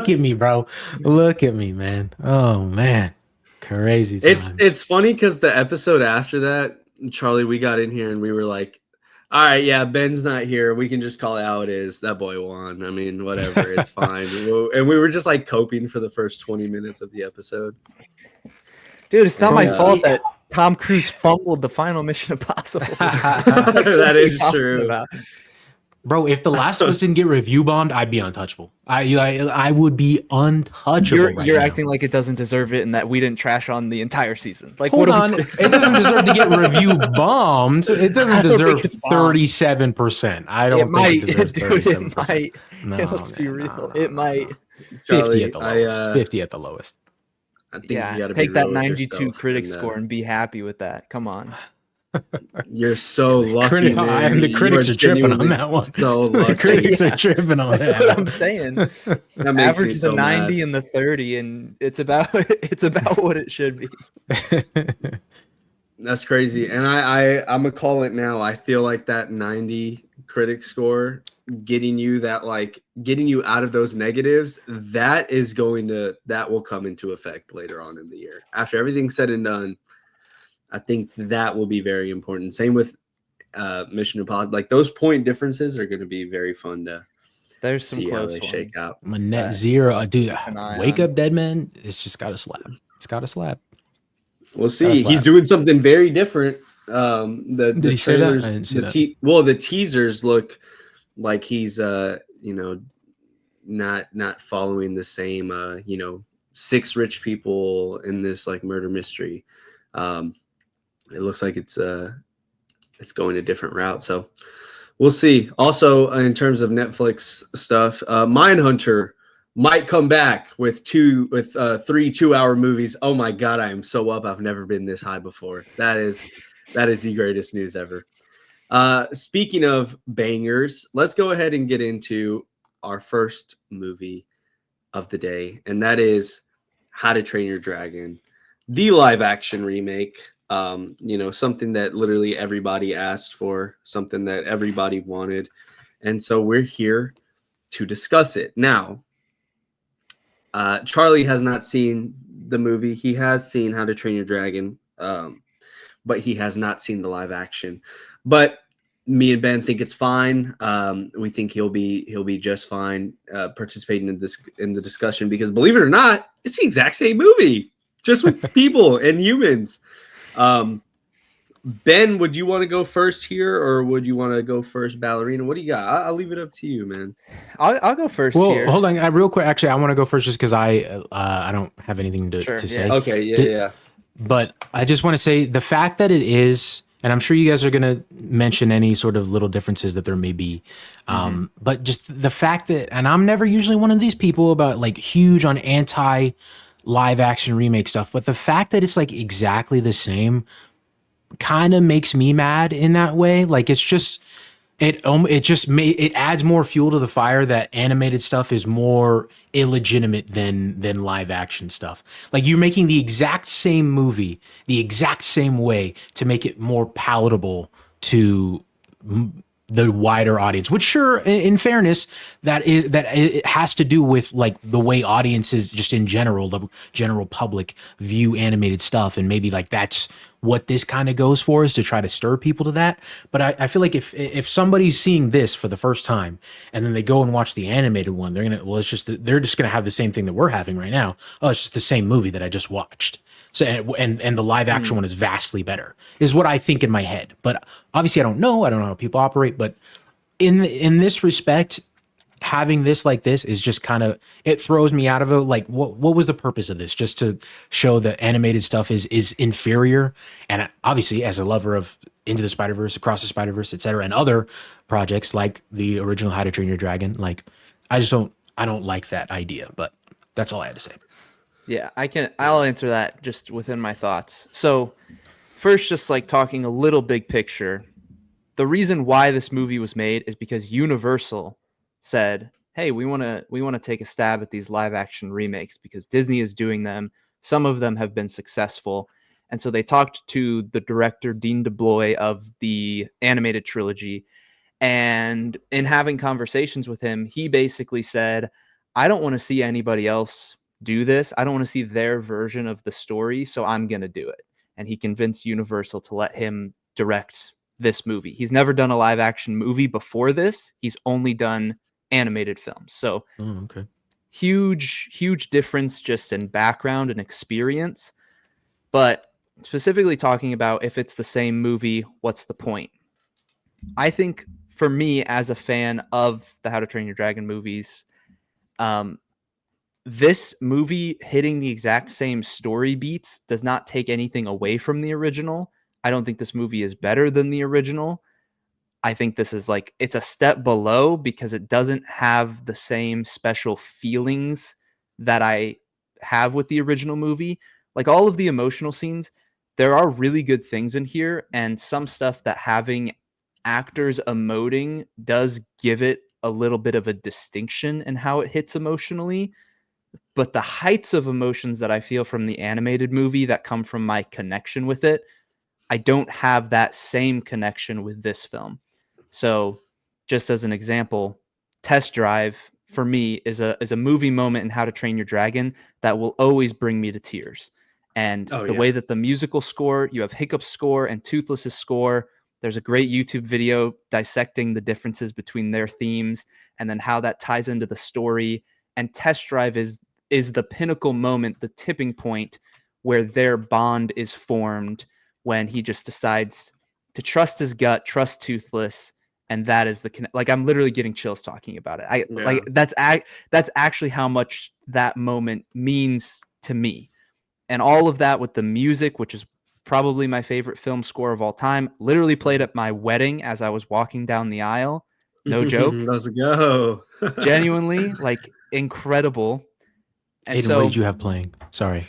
at me, bro. Look at me, man. Oh man. Crazy times. It's funny because the episode after that, Charlie, we got in here and we were like, all right, yeah, Ben's not here. We can just call it how it is. That boy won. I mean, whatever. It's fine. And we were just like coping for the first 20 minutes of the episode. Dude, it's not my fault that Tom Cruise fumbled the final Mission Impossible. That is true. Bro, if The Last of Us didn't get review bombed, I'd be untouchable. I would be untouchable You're now. acting like it doesn't deserve it and that we didn't trash on the entire season. Like, Hold what on, it doesn't deserve to get review bombed. It doesn't deserve 37%. I don't think it deserves 37%. No, Let's be real. It might. 50 at the lowest. 50 at the lowest. I think you gotta take be that real with 92 yourself critic and, score and be happy with that. Come on. You're so lucky, man. And the critics are tripping on that one. So lucky. The critics are tripping on that. That's what I'm saying. That makes Average me is so a 90 mad. and the 30, and it's about what it should be. That's crazy. And I'm gonna call it now. I feel like that 90 critic score getting you out of those negatives, that will come into effect later on in the year. After everything's said and done, I think that will be very important. Same with Mission Impossible. Like those point differences are going to be very fun to There's some see how close they shake out. My net zero, dude. Wake on. Up Dead Man. It's just got a slap. It's got a slap. We'll see. He's doing something very different. The Did he say that? trailers, I didn't see that. the teasers look like he's not following the same 6 rich people in this like murder mystery. It looks like it's going a different route. So we'll see. Also, in terms of Netflix stuff, Mindhunter might come back with 3 2-hour movies. Oh my God, I am so up. I've never been this high before. That is the greatest news ever. Speaking of bangers, let's go ahead and get into our first movie of the day, and that is How to Train Your Dragon, the live action remake. Something that literally everybody asked for, something that everybody wanted. And so we're here to discuss it. Now, Charlie has not seen the movie. He has seen How to Train Your Dragon, but he has not seen the live action. But me and Ben think it's fine. We think he'll be just fine participating in the discussion because, believe it or not, it's the exact same movie, just with people and humans. Ben, would you want to go first here, or would you want to go first, Ballerina? What do you got? I'll leave it up to you, man. I'll go first. Well, here. hold on, real quick. Actually, I want to go first just because I don't have anything to say. Okay, yeah. But I just want to say the fact that it is, and I'm sure you guys are going to mention any sort of little differences that there may be. But just the fact that, and I'm never usually one of these people about like huge on anti live action remake stuff, but the fact that it's like exactly the same kind of makes me mad in that way. Like it's just, it adds more fuel to the fire that animated stuff is more illegitimate than live action stuff. Like you're making the exact same movie the exact same way to make it more palatable to the wider audience, which sure, in fairness, that it has to do with like the way audiences just in general, the general public view animated stuff. And maybe like that's what this kind of goes for, is to try to stir people to that. But I feel like if somebody's seeing this for the first time and then they go and watch the animated one, they're just gonna have the same thing that we're having right now. Oh, it's just the same movie that I just watched. So and the live action one is vastly better, is what I think in my head. But obviously I don't know how people operate. But in this respect, having this like this is just kind of, it throws me out of it. Like what was the purpose of this? Just to show that animated stuff is inferior. And obviously, as a lover of Into the Spider-Verse, Across the Spider-Verse, etc., and other projects like the original How to Train Your Dragon, like I don't like that idea. But that's all I had to say. Yeah, I'll answer that just within my thoughts. So first, just like talking a little big picture, the reason why this movie was made is because Universal said, hey, we want to take a stab at these live action remakes because Disney is doing them. Some of them have been successful. And so they talked to the director, Dean DeBlois, of the animated trilogy. And in having conversations with him, he basically said, I don't want to see anybody else do this. I don't want to see their version of the story, so I'm going to do it. And he convinced Universal to let him direct this movie. He's never done a live action movie before this. He's only done animated films. So okay. Huge difference just in background and experience. But specifically talking about if it's the same movie, what's the point? I think for me as a fan of the How to Train Your Dragon movies, this movie hitting the exact same story beats does not take anything away from the original. I don't think this movie is better than the original. I think this is like, it's a step below because it doesn't have the same special feelings that I have with the original movie. Like all of the emotional scenes, there are really good things in here, and some stuff that having actors emoting does give it a little bit of a distinction in how it hits emotionally. But the heights of emotions that I feel from the animated movie that come from my connection with it, I don't have that same connection with this film. So, just as an example, Test Drive for me is a movie moment in How to Train Your Dragon that will always bring me to tears. And the way that the musical score, you have Hiccup's score and Toothless's score. There's a great YouTube video dissecting the differences between their themes and then how that ties into the story. And Test Drive is the pinnacle moment, the tipping point where their bond is formed when he just decides to trust his gut, trust Toothless, and that is the like I'm literally getting chills talking about it. Like that's actually how much that moment means to me. And all of that with the music, which is probably my favorite film score of all time, literally played at my wedding as I was walking down the aisle. No joke. Let's go. Genuinely, like incredible. And Aiden, so, what did you have playing? Sorry.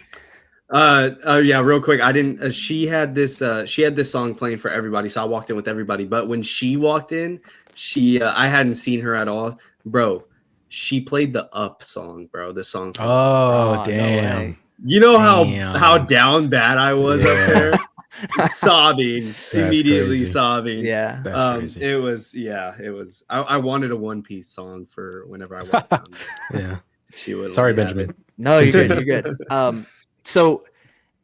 Yeah, real quick. I didn't. She had this song playing for everybody, so I walked in with everybody. But when she walked in, I hadn't seen her at all, bro. She played the Up song, bro. The song. Oh, damn. No, you know how down bad I was up there, sobbing, immediately crazy. sobbing. Yeah, That's crazy. It was. I wanted a One Piece song for whenever I walked down there. Yeah. She would. Sorry, Benjamin. No, you're good. You're good. So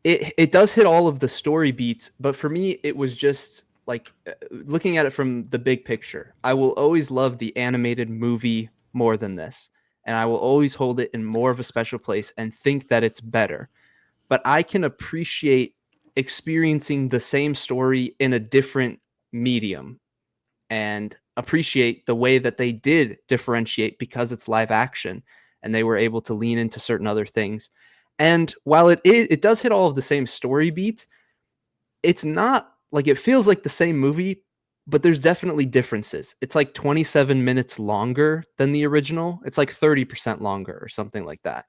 it does hit all of the story beats, but for me, it was just like looking at it from the big picture. I will always love the animated movie more than this, and I will always hold it in more of a special place and think that it's better. But I can appreciate experiencing the same story in a different medium and appreciate the way that they did differentiate because it's live action and they were able to lean into certain other things. And while it does hit all of the same story beats, it's not like it feels like the same movie, but there's definitely differences. It's like 27 minutes longer than the original. It's like 30% longer or something like that.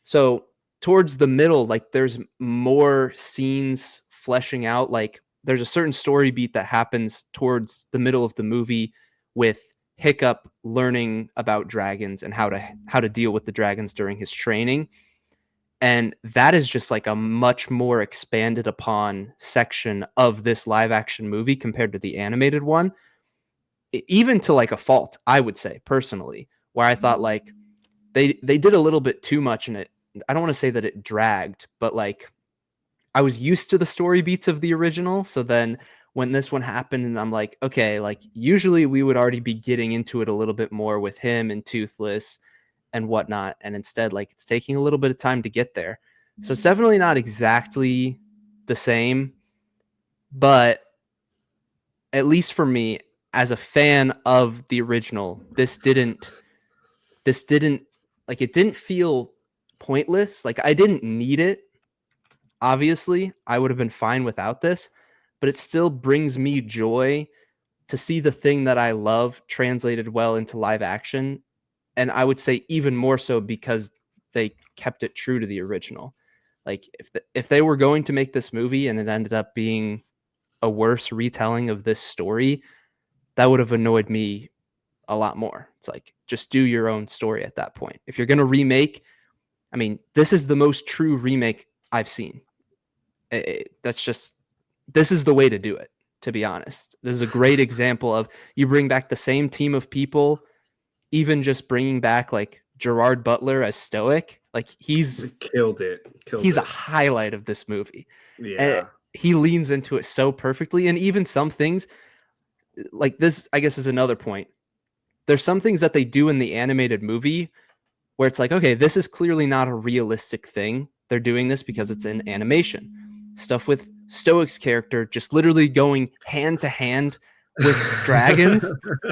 So towards the middle, like there's more scenes fleshing out. Like there's a certain story beat that happens towards the middle of the movie with Hiccup learning about dragons and how to deal with the dragons during his training. And that is just like a much more expanded upon section of this live action movie compared to the animated one, even to like a fault, I would say personally, where I thought like they did a little bit too much in it. I don't want to say that it dragged, but like I was used to the story beats of the original. So then when this one happened and I'm like, okay, like usually we would already be getting into it a little bit more with him and Toothless and whatnot. And instead, like it's taking a little bit of time to get there. So it's definitely not exactly the same, but at least for me as a fan of the original, this didn't like, it didn't feel pointless. Like I didn't need it. Obviously I would have been fine without this, but it still brings me joy to see the thing that I love translated well into live action. And I would say even more so because they kept it true to the original. Like if they were going to make this movie and it ended up being a worse retelling of this story, that would have annoyed me a lot more. It's like, just do your own story at that point. If you're going to remake, I mean, this is the most true remake I've seen. This is the way to do it, to be honest. This is a great example of you bring back the same team of people, even just bringing back like Gerard Butler as Stoic, like he's killed it. He's a highlight of this movie. Yeah. And he leans into it so perfectly. And even some things like this, I guess, is another point. There's some things that they do in the animated movie where it's like, okay, this is clearly not a realistic thing. They're doing this because it's an animation. Stuff with Stoic's character just literally going hand to hand with dragons,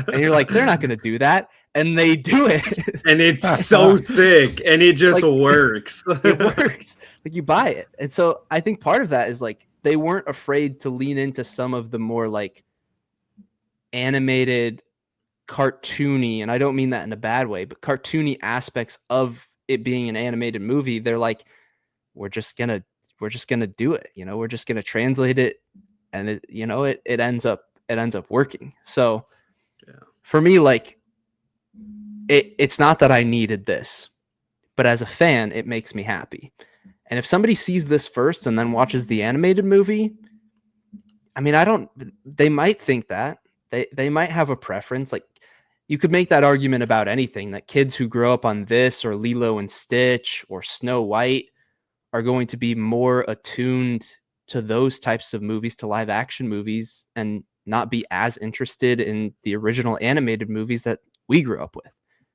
and you're like, they're not going to do that, and they do it, and it's so sick, and it just Like, works. it works. Like, you buy it. And so I think part of that is like they weren't afraid to lean into some of the more like animated, cartoony, and I don't mean that in a bad way, but cartoony aspects of it being an animated movie. They're like, we're just gonna do it, you know, we're just gonna translate it, and it, you know, it ends up working. So for me, like, it's not that I needed this, but as a fan, it makes me happy. And if somebody sees this first and then watches the animated movie, I mean, they might think that they might have a preference. Like, you could make that argument about anything, that kids who grow up on this or Lilo and Stitch or Snow White are going to be more attuned to those types of movies, to live action movies, and not be as interested in the original animated movies that we grew up with.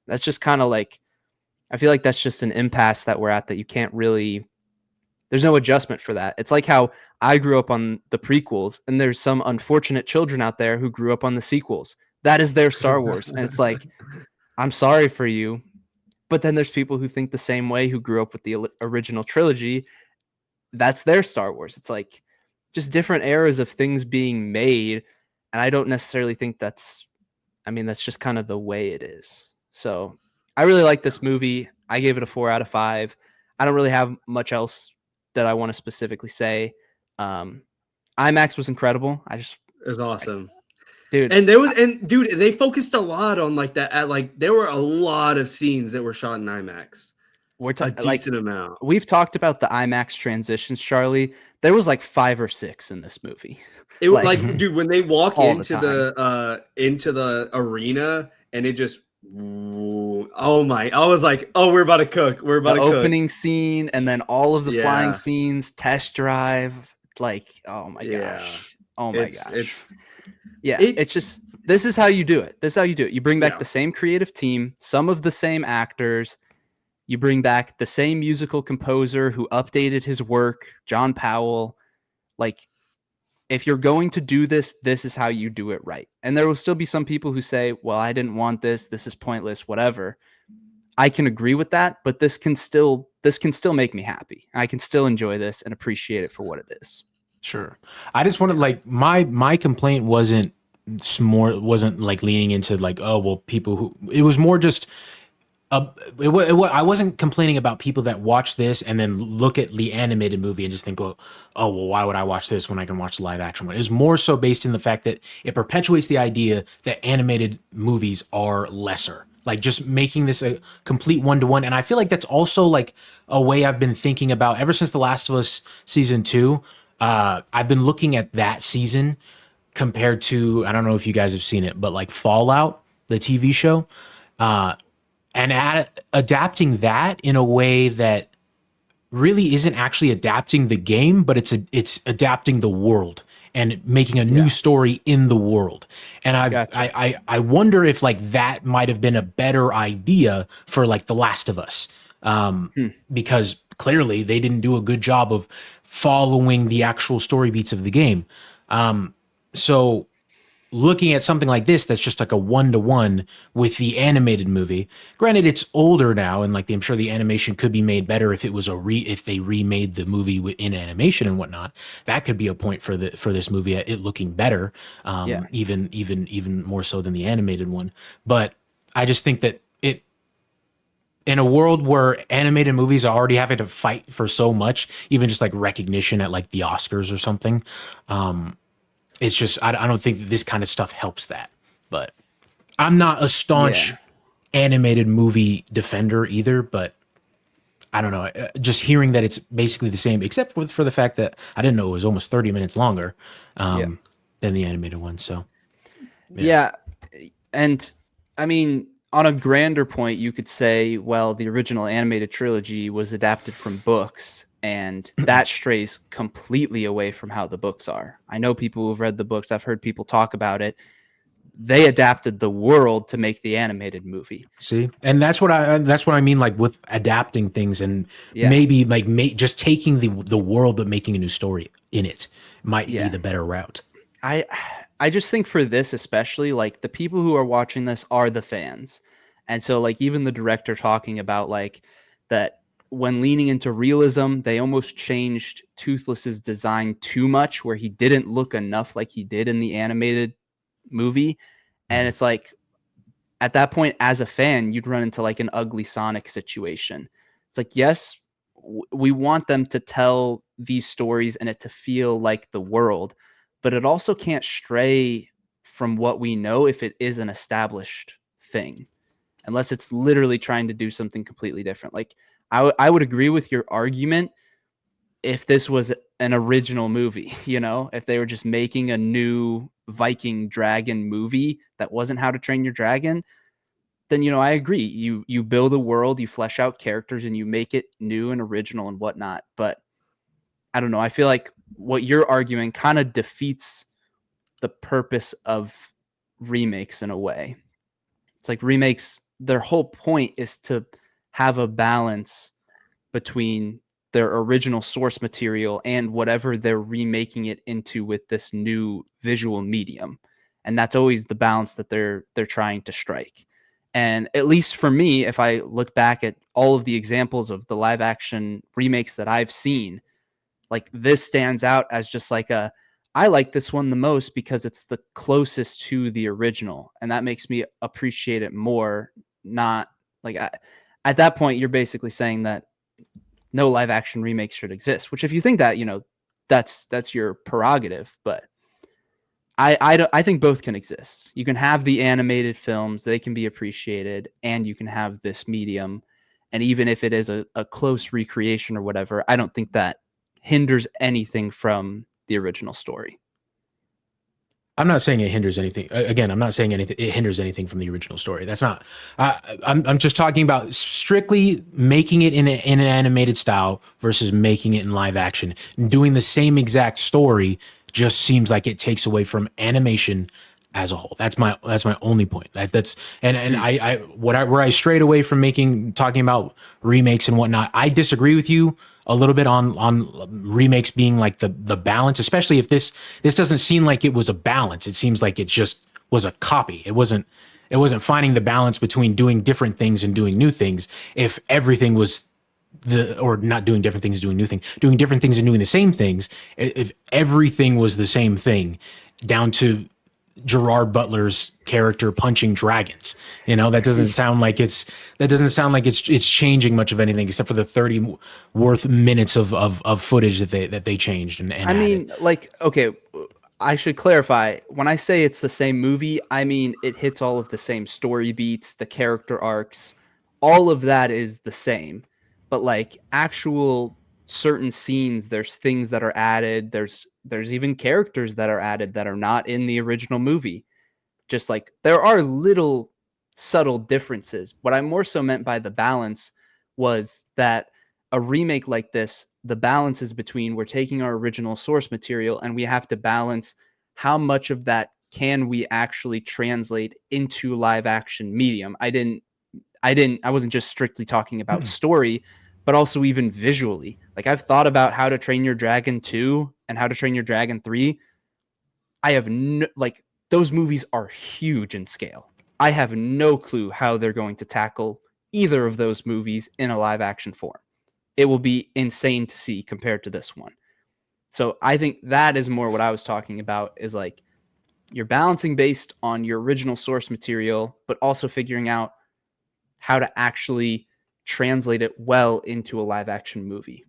That's just kind of like, I feel like that's just an impasse that we're at, that you can't really, there's no adjustment for that. It's like how I grew up on the prequels, and there's some unfortunate children out there who grew up on the sequels. That is their Star Wars. And it's like, I'm sorry for you. But then there's people who think the same way, who grew up with the original trilogy. That's their Star Wars. It's like just different eras of things being made. And I don't necessarily think that's just kind of the way it is. So I really like this movie. I gave it a 4 out of 5. I don't really have much else that I want to specifically say. IMAX was incredible. It was awesome. Dude. And dude, they focused a lot on like that. Like, there were a lot of scenes that were shot in IMAX. We're a decent amount. We've talked about the IMAX transitions, Charlie. There was like 5 or 6 in this movie. It was like, dude, when they walk into the arena, and it just, oh my! I was like, oh, we're about to cook. We're about to cook. Opening scene, and then all of the flying scenes, test drive. Like, oh my gosh, oh my gosh. It's just, this is how you do it. You bring back the same creative team, some of the same actors. You bring back the same musical composer who updated his work, John Powell. Like, if you're going to do this, this is how you do it right. And there will still be some people who say, well, I didn't want this. This is pointless, whatever. I can agree with that, but this can still make me happy. I can still enjoy this and appreciate it for what it is. Sure. I just wanted, like, my complaint wasn't like leaning into like, oh, well, people who, it was more just, I wasn't complaining about people that watch this and then look at the animated movie and just think, well, why would I watch this when I can watch the live action one? It's more so based in the fact that it perpetuates the idea that animated movies are lesser. Like, just making this a complete one-to-one. And I feel like that's also like a way I've been thinking about ever since The Last of Us season 2. I've been looking at that season compared to, I don't know if you guys have seen it, but like Fallout, the TV show. And adapting that in a way that really isn't actually adapting the game, but it's adapting the world and making a new story in the world. And I wonder if like that might have been a better idea for like The Last of Us, because clearly they didn't do a good job of following the actual story beats of the game. So looking at something like this, that's just like a one-to-one with the animated movie. Granted, it's older now, and like I'm sure the animation could be made better if it was if they remade the movie in animation and whatnot. That could be a point for this movie, it looking better, even more so than the animated one. But I just think that in a world where animated movies are already having to fight for so much, even just like recognition at like the Oscars or something. It's just, I don't think that this kind of stuff helps that. But I'm not a staunch animated movie defender either, but I don't know. Just hearing that it's basically the same, except for the fact that I didn't know it was almost 30 minutes longer than the animated one. So, yeah. And I mean, on a grander point, you could say, well, the original animated trilogy was adapted from books, and that strays completely away from how the books are. I know people who've read the books. I've heard people talk about it. They adapted the world to make the animated movie. See, and that's what I mean, like with adapting things, and maybe like just taking the world but making a new story in it might be the better route. I just think for this especially, like the people who are watching this are the fans. And so like even the director talking about like that when leaning into realism, they almost changed Toothless's design too much where he didn't look enough like he did in the animated movie. And it's like at that point as a fan, you'd run into like an ugly Sonic situation. It's like, yes, we want them to tell these stories and it to feel like the world, but it also can't stray from what we know if it is an established thing, unless it's literally trying to do something completely different. Like I would agree with your argument if this was an original movie, you know, if they were just making a new Viking dragon movie that wasn't How to Train Your Dragon, then you know I agree. You build a world, you flesh out characters, and you make it new and original and whatnot. But I don't know. I feel like what you're arguing kind of defeats the purpose of remakes in a way. It's like remakes, their whole point is to have a balance between their original source material and whatever they're remaking it into with this new visual medium. And that's always the balance that they're trying to strike. And at least for me, if I look back at all of the examples of the live action remakes that I've seen, like this stands out as just like I like this one the most because it's the closest to the original, and that makes me appreciate it more. Not like at that point, you're basically saying that no live action remakes should exist. Which, if you think that, you know, that's your prerogative. But I think both can exist. You can have the animated films; they can be appreciated, and you can have this medium. And even if it is a close recreation or whatever, I don't think that hinders anything from the original story. I'm not saying it hinders anything. Again, I'm not saying anything. It hinders anything from the original story. That's not. I'm just talking about strictly making it in an animated style versus making it in live action. Doing the same exact story just seems like it takes away from animation as a whole. That's my only point. That's where I strayed away from talking about remakes and whatnot. I disagree with you a little bit on remakes being like the balance, especially if this doesn't seem like it was a balance. It seems like it just was a copy. It wasn't finding the balance between doing different things and doing new things. If everything was or not doing different things, doing new things, doing different things and doing the same things, if everything was the same thing down to Gerard Butler's character punching dragons, you know, that doesn't sound like it's changing much of anything except for the 30 worth minutes of footage that they changed and I mean, like, okay, I should clarify. When I say it's the same movie, I mean it hits all of the same story beats, the character arcs, all of that is the same. But like actual certain scenes, there's things that are added. There's even characters that are added that are not in the original movie. Just like there are little subtle differences. What I more so meant by the balance was that a remake like this, the balance is between we're taking our original source material and we have to balance how much of that can we actually translate into live action medium. I wasn't just strictly talking about story, but also even visually. Like I've thought about How to Train Your Dragon 2 and How to Train Your Dragon 3. I have no, like those movies are huge in scale. I have no clue how they're going to tackle either of those movies in a live action form. It will be insane to see compared to this one. So I think that is more what I was talking about is like you're balancing based on your original source material, but also figuring out how to actually translate it well into a live action movie.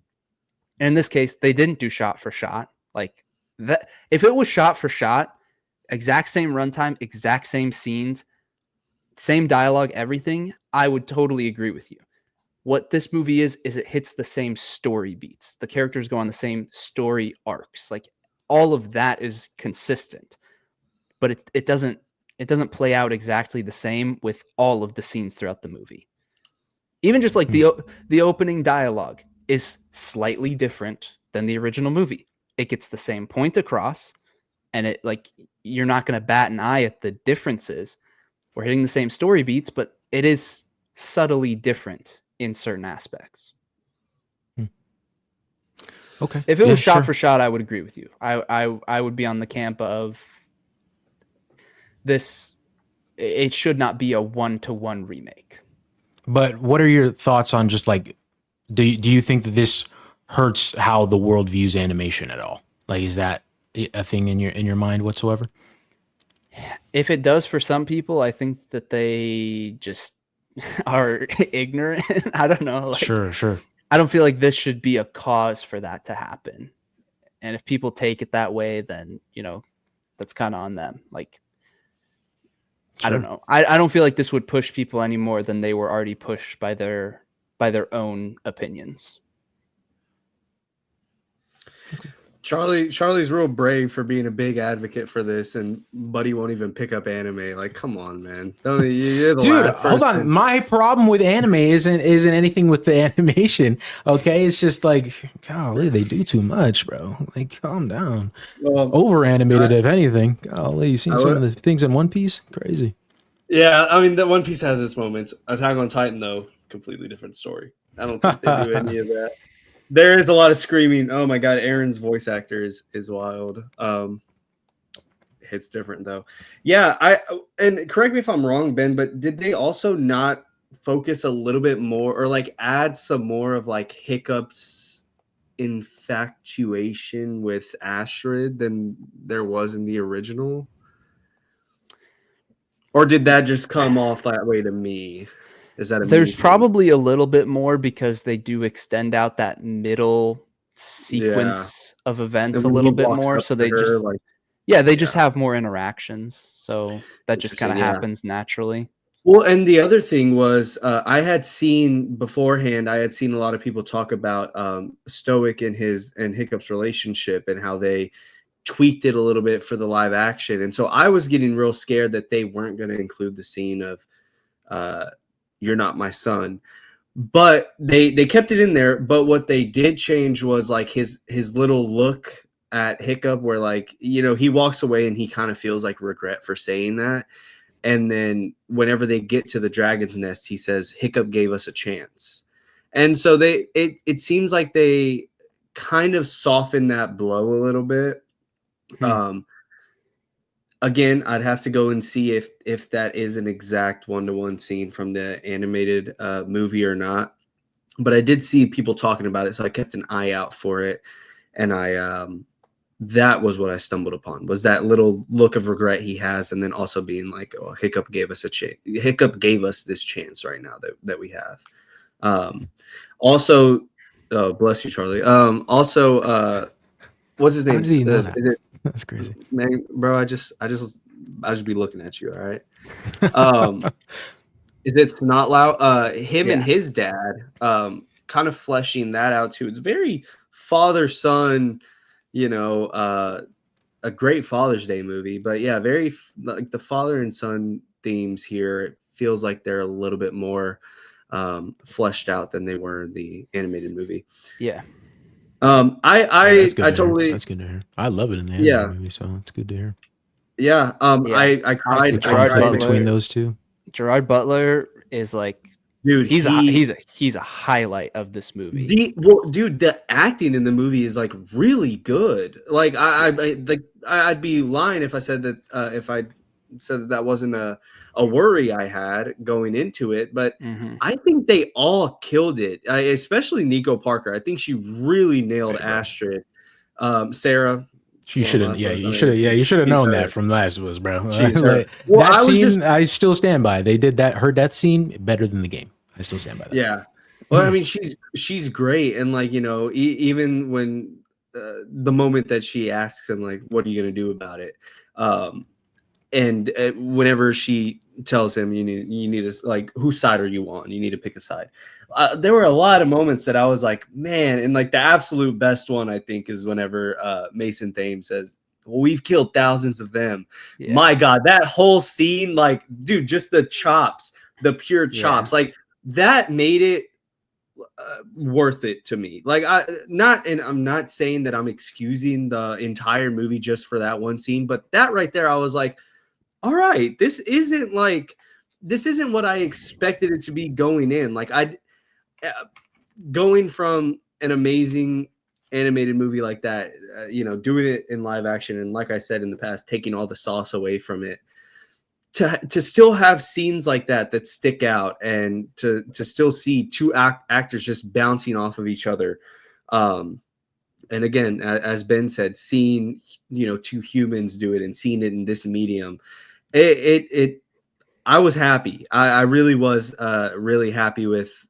And in this case, they didn't do shot for shot. Like that, if it was shot for shot, exact same runtime, exact same scenes, same dialogue, everything, I would totally agree with you. What this movie is it hits the same story beats. The characters go on the same story arcs. Like all of that is consistent, but it doesn't play out exactly the same with all of the scenes throughout the movie. Even just like the opening dialogue is slightly different than the original movie. It gets the same point across, and it like you're not going to bat an eye at the differences. We're hitting the same story beats, but it is subtly different in certain aspects. Okay. If it was shot for shot, I would agree with you. I would be on the camp of it should not be a 1-to-1 remake. But what are your thoughts on just like, do you think that this hurts how the world views animation at all? Like, is that a thing in your mind whatsoever? If it does for some people, I think that they just are ignorant. I don't know. Like, Sure. I don't feel like this should be a cause for that to happen. And if people take it that way, then, that's kind of on them. Like, I don't know. I don't feel like this would push people any more than they were already pushed by their own opinions. Charlie's real brave for being a big advocate for this, and Buddy won't even pick up anime. Like, come on, man! You're the Dude, last hold on. person. My problem with anime isn't anything with the animation. Okay, it's just like, golly, they do too much, bro. Like, calm down. Well, Over animated, if anything. Golly, you seen some of the things in One Piece? Crazy. Yeah, I mean, the One Piece has its moments. Attack on Titan, though, completely different story. I don't think they do any of that. There is a lot of screaming. Oh my god, Aaron's voice actor is wild. Hits different though. Yeah, and correct me if I'm wrong, Ben, but did they also not focus a little bit more or like add some more of like Hiccup's infatuation with Astrid than there was in the original? Or did that just come off that way to me? Is that There's probably a little bit more because they do extend out that middle sequence of events a little bit more. So they just, they just have more interactions. So that just kind of happens naturally. Well, and the other thing was I had seen beforehand, I had seen a lot of people talk about Stoic and Hiccup's relationship and how they tweaked it a little bit for the live action. And so I was getting real scared that they weren't going to include the scene of "You're not my son," but they kept it in there. But what they did change was like his little look at Hiccup, where like he walks away and he kind of feels like regret for saying that. And then whenever they get to the dragon's nest, he says Hiccup gave us a chance. And so it seems like they kind of softened that blow a little bit. Again, I'd have to go and see if that is an exact 1-to-1 scene from the animated movie or not. But I did see people talking about it, so I kept an eye out for it. And that was what I stumbled upon, was that little look of regret he has, and then also being like, "Oh, Hiccup gave us a chance. Hiccup gave us this chance right now that we have." Also, oh, bless you, Charlie. Also, what's his name? Is it? That's crazy, man, bro. I just be looking at you. All right. Is it Snotlout? Him and his dad, kind of fleshing that out too. It's very father-son, a great Father's Day movie. But yeah, very like the father and son themes here. It feels like they're a little bit more fleshed out than they were in the animated movie. Yeah. I totally. That's good to hear. I love it in the animated movie, so it's good to hear. Yeah. I cried. The conflict between those two. Gerard Butler is like, dude, he's a highlight of this movie. The acting in the movie is like really good. Like I'd be lying if I said that wasn't a worry I had going into it, but I think they all killed it. Especially Nico Parker. I think she really nailed Astrid. Sarah. You should have known that from Last of Us, bro. I still stand by. They did her death scene better than the game. I still stand by that. Yeah. Well, I mean, she's great, and like even when the moment that she asks him like, "What are you gonna do about it?" And whenever she tells him, you need to, like, whose side are you on? You need to pick a side. There were a lot of moments that I was like, man, and like the absolute best one I think is whenever Mason Thames says, "Well, we've killed thousands of them." Yeah. My God, that whole scene, like, dude, just the chops, the pure chops, like that made it worth it to me. Like I'm not saying that I'm excusing the entire movie just for that one scene, but that right there, I was like, all right, this isn't what I expected it to be going in. Like going from an amazing animated movie like that, doing it in live action, and like I said in the past, taking all the sauce away from it. to still have scenes like that stick out, and to still see two actors just bouncing off of each other. And again, as Ben said, seeing, two humans do it and seeing it in this medium, it I was happy. I really was really happy with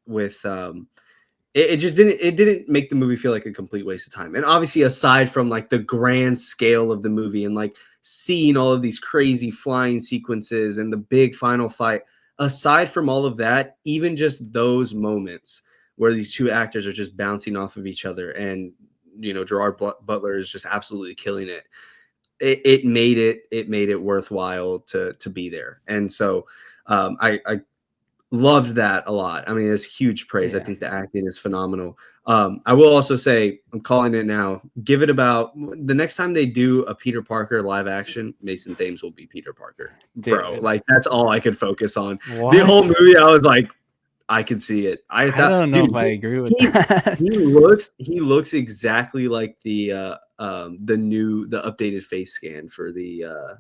it just didn't make the movie feel like a complete waste of time. And obviously, aside from like the grand scale of the movie and like seeing all of these crazy flying sequences and the big final fight, aside from all of that, even just those moments where these two actors are just bouncing off of each other, and Gerard Butler is just absolutely killing it. It made it worthwhile to be there. And so I loved that a lot. I mean, it's huge praise. I think the acting is phenomenal. I will also say, I'm calling it now, give it about the next time they do a Peter Parker live action, Mason Thames will be Peter Parker. Dude. Bro, like that's all I could focus on. What? The whole movie, I was like, I could see it. I don't know if I agree with that. He looks exactly like the updated face scan for the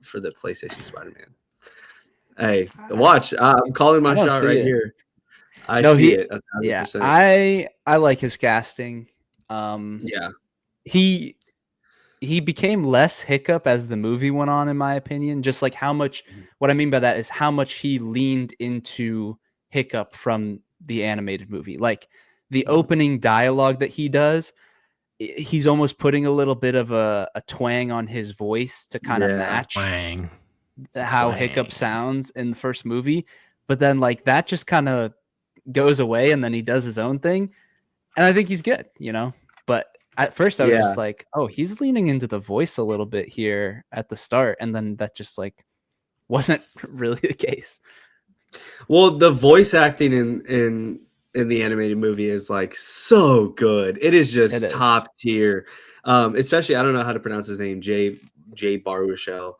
PlayStation Spider-Man. Hey, watch! I'm calling my shot right here. I see it 100%. I like his casting. He became less Hiccup as the movie went on, in my opinion. Just like how much. What I mean by that is how much he leaned into Hiccup from the animated movie. Like the opening dialogue that he does, he's almost putting a little bit of a twang on his voice to kind of match how Hiccup sounds in the first movie. But then like that just kind of goes away, and then he does his own thing. And I think he's good, But at first I was just like, oh, he's leaning into the voice a little bit here at the start. And then that just like wasn't really the case. Well, the voice acting in the animated movie is like so good. It is just top tier. Especially, I don't know how to pronounce his name, Jay Baruchel.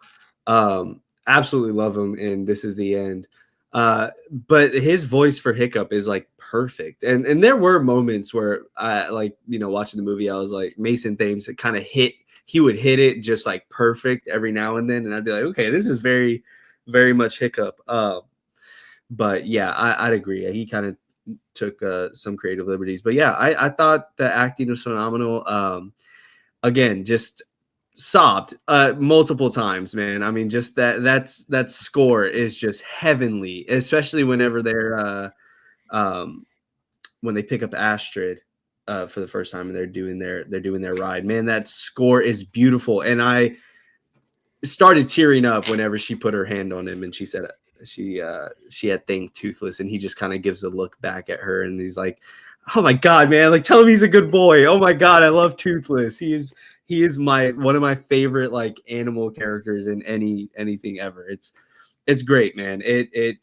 Absolutely love him, and This Is the End. But his voice for Hiccup is like perfect. And there were moments where I watching the movie, I was like, Mason Thames, it kind of he would hit it just like perfect every now and then. And I'd be like, okay, this is very, very much Hiccup. But yeah, I'd agree. He kind of took some creative liberties. But yeah, I thought the acting was phenomenal. Again, just sobbed multiple times, man. I mean, just that score is just heavenly, especially whenever they're when they pick up Astrid for the first time and they're doing their ride. Man, that score is beautiful. And I started tearing up whenever she put her hand on him and she said she had Thing Toothless, and he just kind of gives a look back at her and he's like, oh my God, man, like tell him he's a good boy. Oh my God, I love Toothless. He is one of my favorite like animal characters in anything ever. It's great, man. It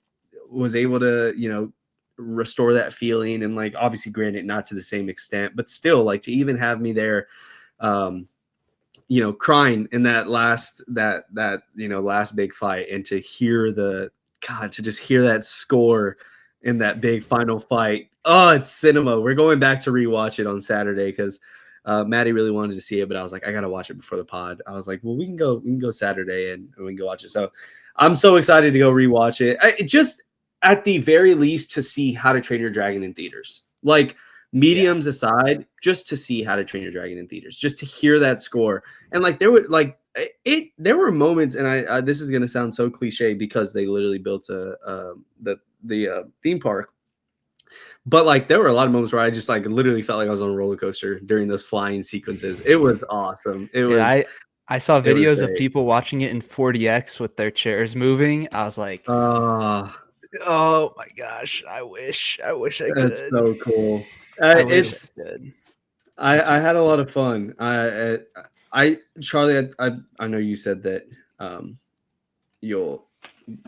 was able to, restore that feeling, and like obviously granted not to the same extent, but still like to even have me there crying in that last big fight, and to hear to just hear that score in that big final fight. Oh, it's cinema. We're going back to rewatch it on Saturday because Maddie really wanted to see it, but I was like, I gotta watch it before the pod. I was like, well, we can go Saturday and we can go watch it. So I'm so excited to go rewatch it. Just at the very least to see How to Train Your Dragon in theaters. Like mediums aside, just to see How to Train Your Dragon in theaters, just to hear that score. And like there were moments, and this is gonna sound so cliche because they literally built the theme park. But like there were a lot of moments where I just like literally felt like I was on a roller coaster during those flying sequences. It was awesome. I saw videos of people watching it in 40X with their chairs moving. I was like, oh my gosh, I wish I could. That's so cool. I had a lot of fun. Charlie, I know you said that you'll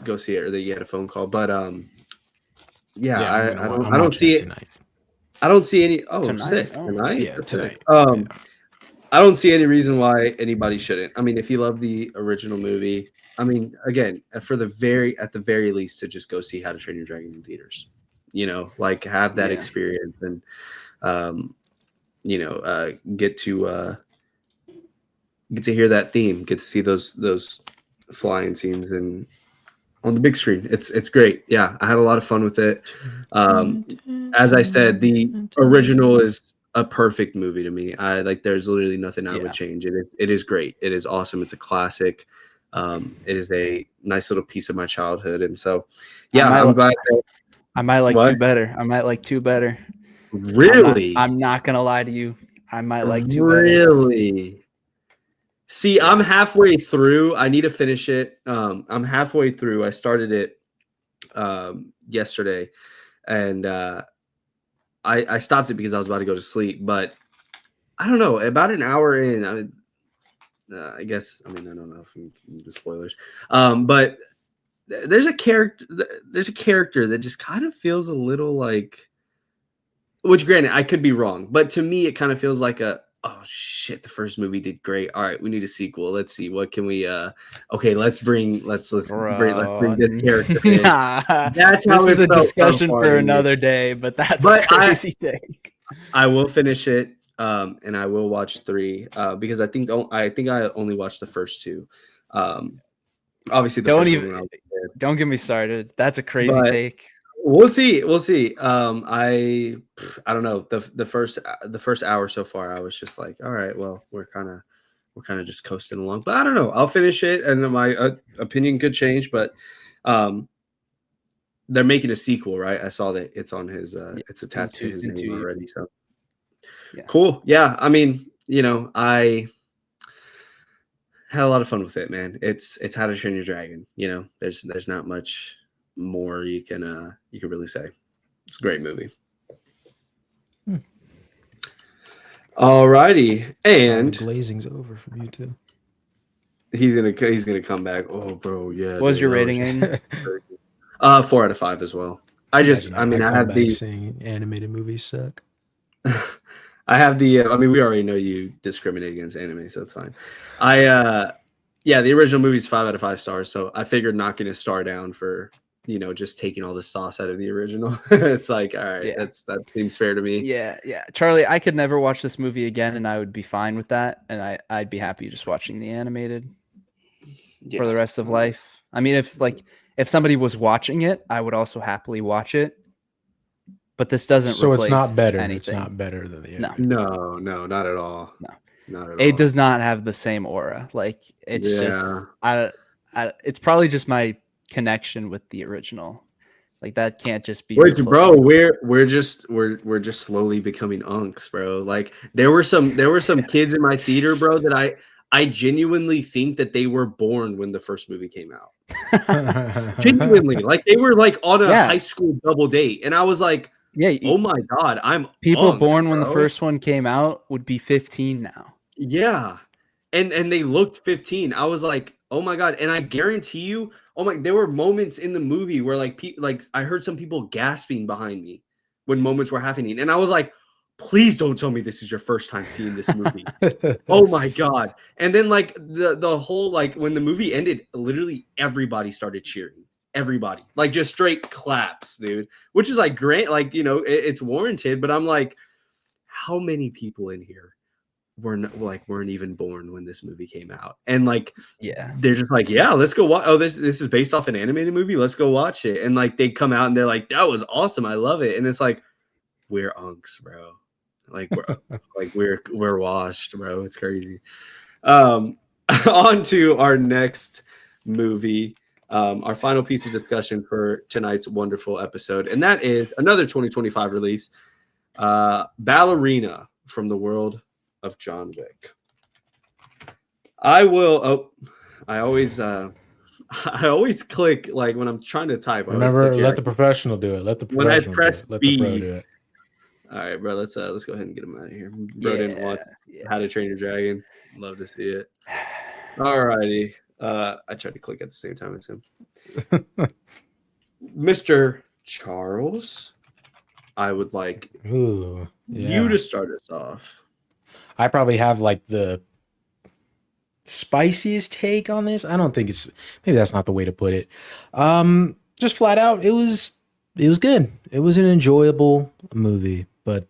go see it, or that you had a phone call, but I don't see it tonight. I don't see any. Oh, tonight? sick. Oh. Tonight? Yeah, tonight. I don't see any reason why anybody shouldn't. I mean, if you love the original movie, I mean, again, at the very least, to just go see How to Train Your Dragon in theaters. Like have that experience and get to hear that theme, get to see those flying scenes, and on the big screen. It's great. Yeah, I had a lot of fun with it. As I said, the original is a perfect movie to me. I like. There's literally nothing I would change. It is great. It is awesome. It's a classic. It is a nice little piece of my childhood, and so yeah, I'm glad. I might like two better. I might like two better. Really? I'm not gonna lie to you. I might like two better. Really? See, I'm halfway through. I need to finish it. I'm halfway through. I started it yesterday, and I stopped it because I was about to go to sleep. But I don't know. About an hour in, I guess. I mean, I don't know from the spoilers. But there's a character. There's a character that just kind of feels a little like. Which, granted, I could be wrong, but to me, it kind of feels like oh shit, the first movie did great. All right, we need a sequel. Let's see, what can we? Okay, let's bring this character in. That's how this is a discussion for another day, but that's a crazy take. I will finish it, and I will watch 3 because I think I only watched the first 2. Obviously, don't get me started. That's a crazy take. We'll see. I don't know. The first hour so far, I was just like, all right, well, we're kind of just coasting along. But I don't know. I'll finish it, and my opinion could change. But they're making a sequel, right? I saw that it's on his. It's attached to his name already. So cool. Yeah. I mean, I had a lot of fun with it, man. It's How to Train Your Dragon. There's not much more you can really say. It's a great movie. Alrighty, and the glazing's over from you too. He's gonna come back. Oh, bro, yeah. What was your rating in? 4 out of 5 as well. I have the saying animated movies suck. I have the. We already know you discriminate against anime, so it's fine. The original movie's 5 out of 5 stars. So I figured knocking a star down for just taking all the sauce out of the original. It's like, all right, that seems fair to me. Yeah. Charlie, I could never watch this movie again, and I would be fine with that. And I'd be happy just watching the animated for the rest of life. I mean, if somebody was watching it, I would also happily watch it. But this doesn't. So it's not better. Anything. It's not better than the animated. No, not at all. No, not at all. It does not have the same aura. Like it's just. It's probably just my connection with the original, like that can't just be. Wait, bro, we're just slowly becoming unks, bro. Like there were some kids in my theater, bro, that I genuinely think that they were born when the first movie came out. Genuinely, like they were like on a high school double date, and I was like, oh my god, I'm people born when the first one came out would be 15 now. Yeah, and they looked 15. I was like, oh my god, and I guarantee you, there were moments in the movie where like I heard some people gasping behind me when moments were happening, and I was like, please don't tell me this is your first time seeing this movie. Oh my god. And then like the whole, like when the movie ended, literally everybody started cheering. Everybody, like just straight claps, dude, which is like great, like it's warranted, but I'm like, how many people in here weren't even born when this movie came out, and like they're just like, let's go watch. Oh, this is based off an animated movie, let's go watch it. And like they come out and they're like, that was awesome, I love it. And it's like, we're unks, bro. Like we're washed, bro. It's crazy. On to our next movie, our final piece of discussion for tonight's wonderful episode, and that is another 2025 release, Ballerina, from the world of John Wick. I always click like when I'm trying to type. Remember, let the professional do it. Let the professional when I press do it. Let B. the pro do it. All right, bro. Let's go ahead and get him out of here. Bro didn't watch How to Train Your Dragon. Love to see it. All righty. I tried to click at the same time as him. Mr. Charles, I would like you to start us off. I probably have like the spiciest take on this. I don't think maybe that's not the way to put it. Just flat out, it was good. It was an enjoyable movie, but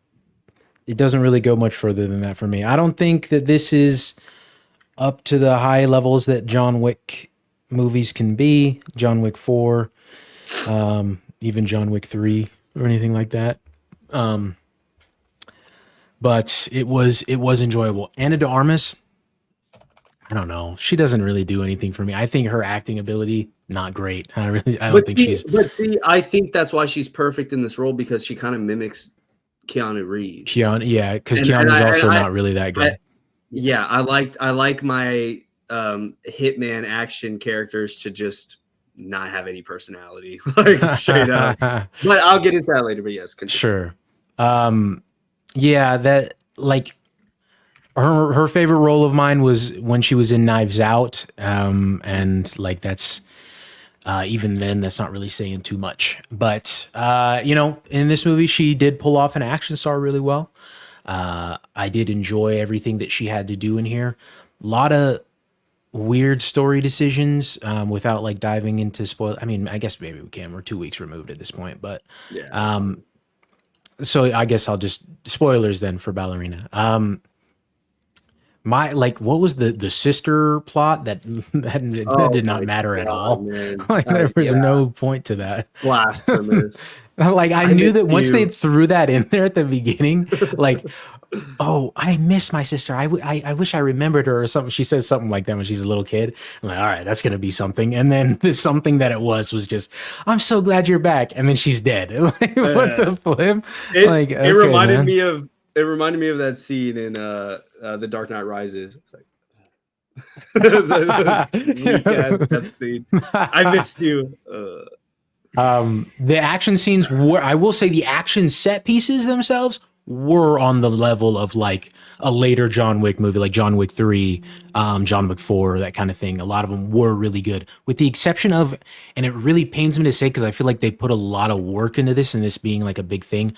it doesn't really go much further than that for me. I don't think that this is up to the high levels that John Wick movies can be, John Wick 4, even John Wick 3 or anything like that. But it was enjoyable. Anna de Armas, I don't know. She doesn't really do anything for me. I think her acting ability not great. I don't think she's. But see, I think that's why she's perfect in this role, because she kind of mimics Keanu Reeves. Yeah, because Keanu's also not really that good. I like my hitman action characters to just not have any personality, like straight up. But I'll get into that later. But yes, continue. Sure. Yeah, that like her favorite role of mine was when she was in Knives Out, and like that's even then that's not really saying too much. But in this movie she did pull off an action star really well. I did enjoy everything that she had to do in here. A lot of weird story decisions, without like diving into spoil. I mean, I guess maybe we can. We're 2 weeks removed at this point, but yeah. So I guess I'll just spoilers then for Ballerina. What was the sister plot that did not matter at all? Like there was no point to that. Blasphemous. Like I knew that once they threw that in there at the beginning, like, oh, I miss my sister. I wish I remembered her or something. She says something like that when she's a little kid. I'm like, all right, that's gonna be something. And then the something that it was just, I'm so glad you're back. And then she's dead. Like, what the flip? It reminded me of that scene in The Dark Knight Rises. It's like, the weak ass death scene. I missed you. The action scenes were, I will say, the action set pieces themselves were on the level of like a later John Wick movie, like John Wick 3, John Wick 4, that kind of thing. A lot of them were really good, with the exception of, and it really pains me to say because I feel like they put a lot of work into this and this being like a big thing.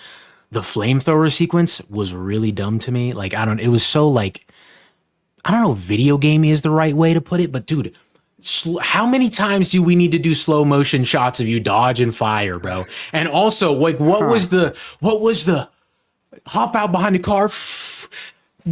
The flamethrower sequence was really dumb to me. Like, it was so like, I don't know, video gamey is the right way to put it, but dude, how many times do we need to do slow motion shots of you dodge and fire, bro? And also, like, what was the hop out behind the car,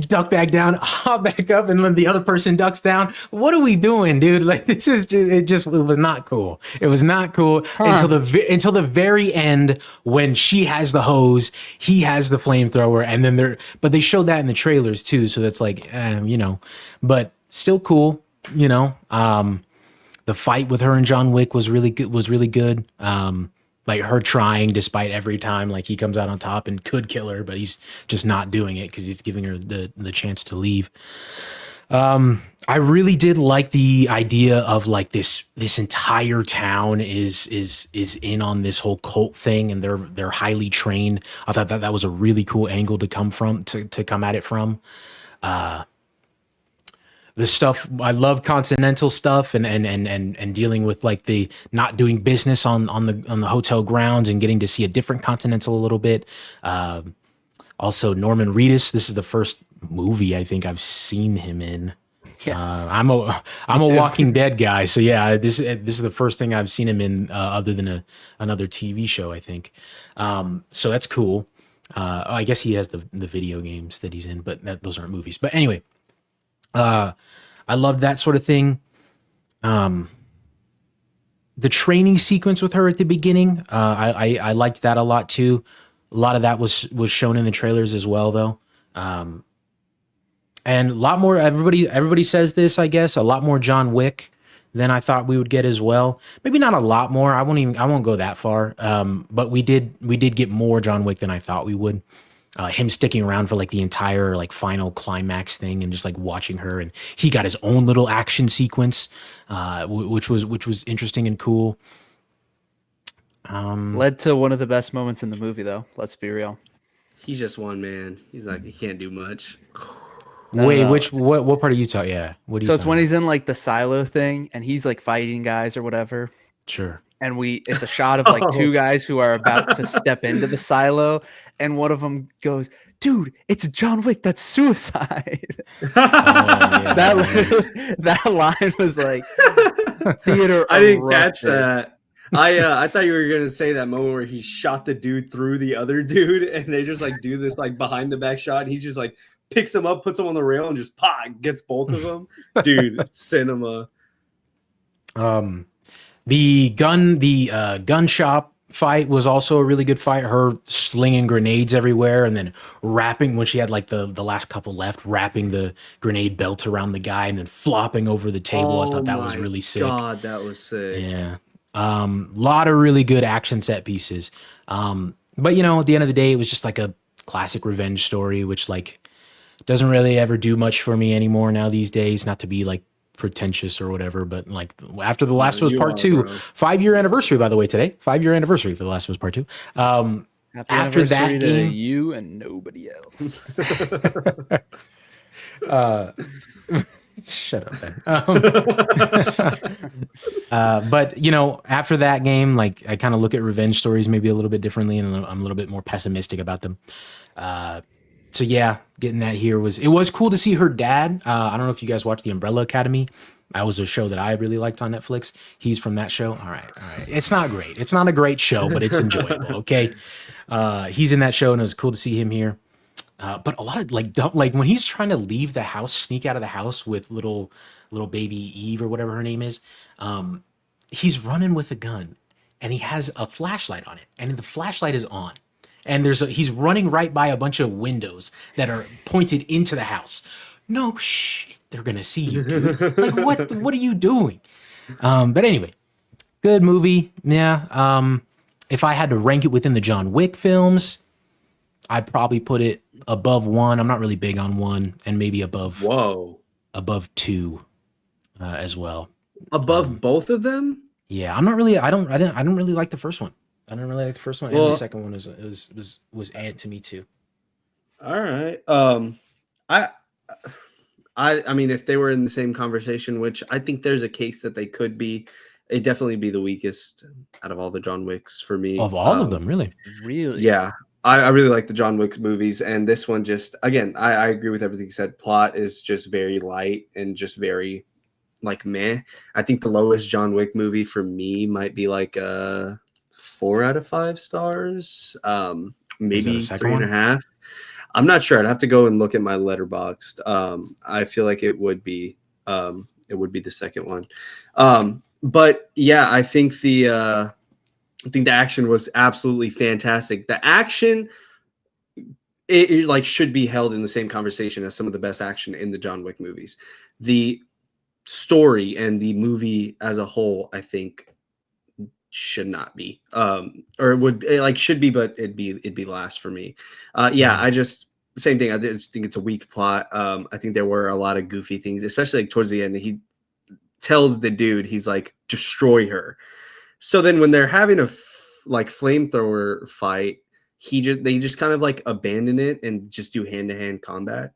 duck back down, hop back up, and then the other person ducks down? What are we doing, dude? Like, this is just, it was not cool. It was not cool until the very end, when she has the hose, he has the flamethrower, and then but they showed that in the trailers too, so that's like, but still cool. The fight with her and John Wick was really good. Like her trying, despite every time, like he comes out on top and could kill her, but he's just not doing it because he's giving her the chance to leave. I really did like the idea of like this entire town is in on this whole cult thing, and they're highly trained. I thought that was a really cool angle to come at it from. The stuff, I love continental stuff and dealing with like the not doing business on the hotel grounds and getting to see a different continental a little bit. Also Norman Reedus, this is the first movie I think I've seen him in. Yeah. I'm a Walking Dead guy, so yeah, this is the first thing I've seen him in, other than another TV show, I think. So that's cool. I guess he has the video games that he's in, but those aren't movies. But anyway, I loved that sort of thing. The training sequence with her at the beginning, I liked that a lot too. A lot of that was shown in the trailers as well, though. And a lot more. Everybody says this, I guess, a lot more John Wick than I thought we would get as well. Maybe not a lot more. I won't go that far. But we did get more John Wick than I thought we would. Him sticking around for like the entire like final climax thing and just like watching her, and he got his own little action sequence, which was interesting and cool. Led to one of the best moments in the movie, though. Let's be real. He's just one man. He's like, he can't do much. Wait, what part of Utah? Yeah, what do you? So it's when he's in like the silo thing and he's like fighting guys or whatever. Sure. And it's a shot of like two guys who are about to step into the silo, and one of them goes, "Dude, it's John Wick. That's suicide." That line was like theater. I didn't catch that. I thought you were gonna say that moment where he shot the dude through the other dude, and they just like do this like behind the back shot, and he just like picks him up, puts him on the rail, and just gets both of them. Dude, cinema. The gun shop fight was also a really good fight. Her slinging grenades everywhere and then wrapping when she had like the last couple left, wrapping the grenade belt around the guy and then flopping over the table. I Oh thought that was my really sick. God, that was sick. Yeah. Lot of really good action set pieces. But you know, at the end of the day, it was just like a classic revenge story, which like doesn't really ever do much for me anymore now these days. Not to be like pretentious or whatever, but like after The Last of Us you Part are, 2, bro. 5-year anniversary, by the way, today. 5-year anniversary for The Last of Us Part 2. Happy After that anniversary to game, you and nobody else. shut up, Ben. But you know, after that game, like I kind of look at revenge stories maybe a little bit differently, and I'm a little bit more pessimistic about them. So yeah, getting that here was cool to see her dad. I don't know if you guys watched The Umbrella Academy. That was a show that I really liked on Netflix. He's from that show. All right. It's not great. It's not a great show, but it's enjoyable. Okay. He's in that show, and it was cool to see him here. But a lot of like when he's trying to leave the house, sneak out of the house with little baby Eve or whatever her name is. He's running with a gun, and he has a flashlight on it, and the flashlight is on. And he's running right by a bunch of windows that are pointed into the house. No shit, they're gonna see you, dude. Like what are you doing? But anyway, good movie. Yeah. If I had to rank it within the John Wick films, I'd probably put it above 1. I'm not really big on 1, and maybe above 2 as well. Above both of them? Yeah, I'm not really. I don't really like the first one. I don't really like the first one, and the second one was add to me too. All right. I mean, if they were in the same conversation, which I think there's a case that they could be, it'd definitely be the weakest out of all the John Wicks for me. Of all of them, really? Really? Yeah. I really like the John Wick movies, and this one just, again, I agree with everything you said. Plot is just very light and just very, like, meh. I think the lowest John Wick movie for me might be like 4 out of 5 stars, maybe 3.5. I'm not sure. I'd have to go and look at my Letterboxd. I feel like it would be the second one. But yeah, I think the action was absolutely fantastic. The action, it like should be held in the same conversation as some of the best action in the John Wick movies. The story and the movie as a whole, I think, should not be, or it would should be, but it'd be last for me. I just same thing. I just think it's a weak plot. I think there were a lot of goofy things, especially like towards the end. He tells the dude, he's like, destroy her. So then when they're having a flamethrower fight, they just kind of like abandon it and just do hand-to-hand combat.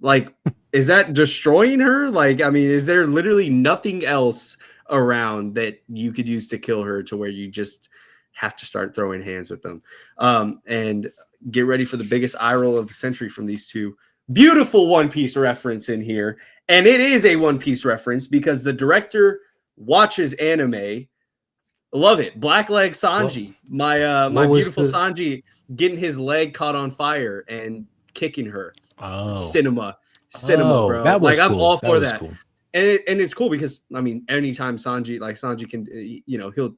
Like, is that destroying her? Like, I mean, is there literally nothing else around that you could use to kill her to where you just have to start throwing hands with them? And get ready for the biggest eye roll of the century from these two. Beautiful One Piece reference in here. And it is a One Piece reference because the director watches anime. Love it. Blackleg Sanji. My beautiful Sanji getting his leg caught on fire and kicking her. Cinema, bro. That was like, cool. I'm all for that. Cool. And it's cool because, I mean, anytime Sanji can, he'll,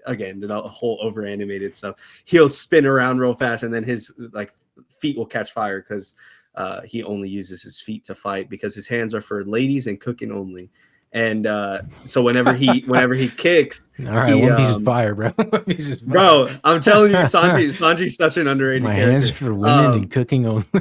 again, the whole over animated stuff, he'll spin around real fast and then his like feet will catch fire because he only uses his feet to fight because his hands are for ladies and cooking only. And so whenever he kicks, all right, One Piece of fire, bro. Bro, I'm telling you, Sanji's such an underrated character. Hands for women and cooking only.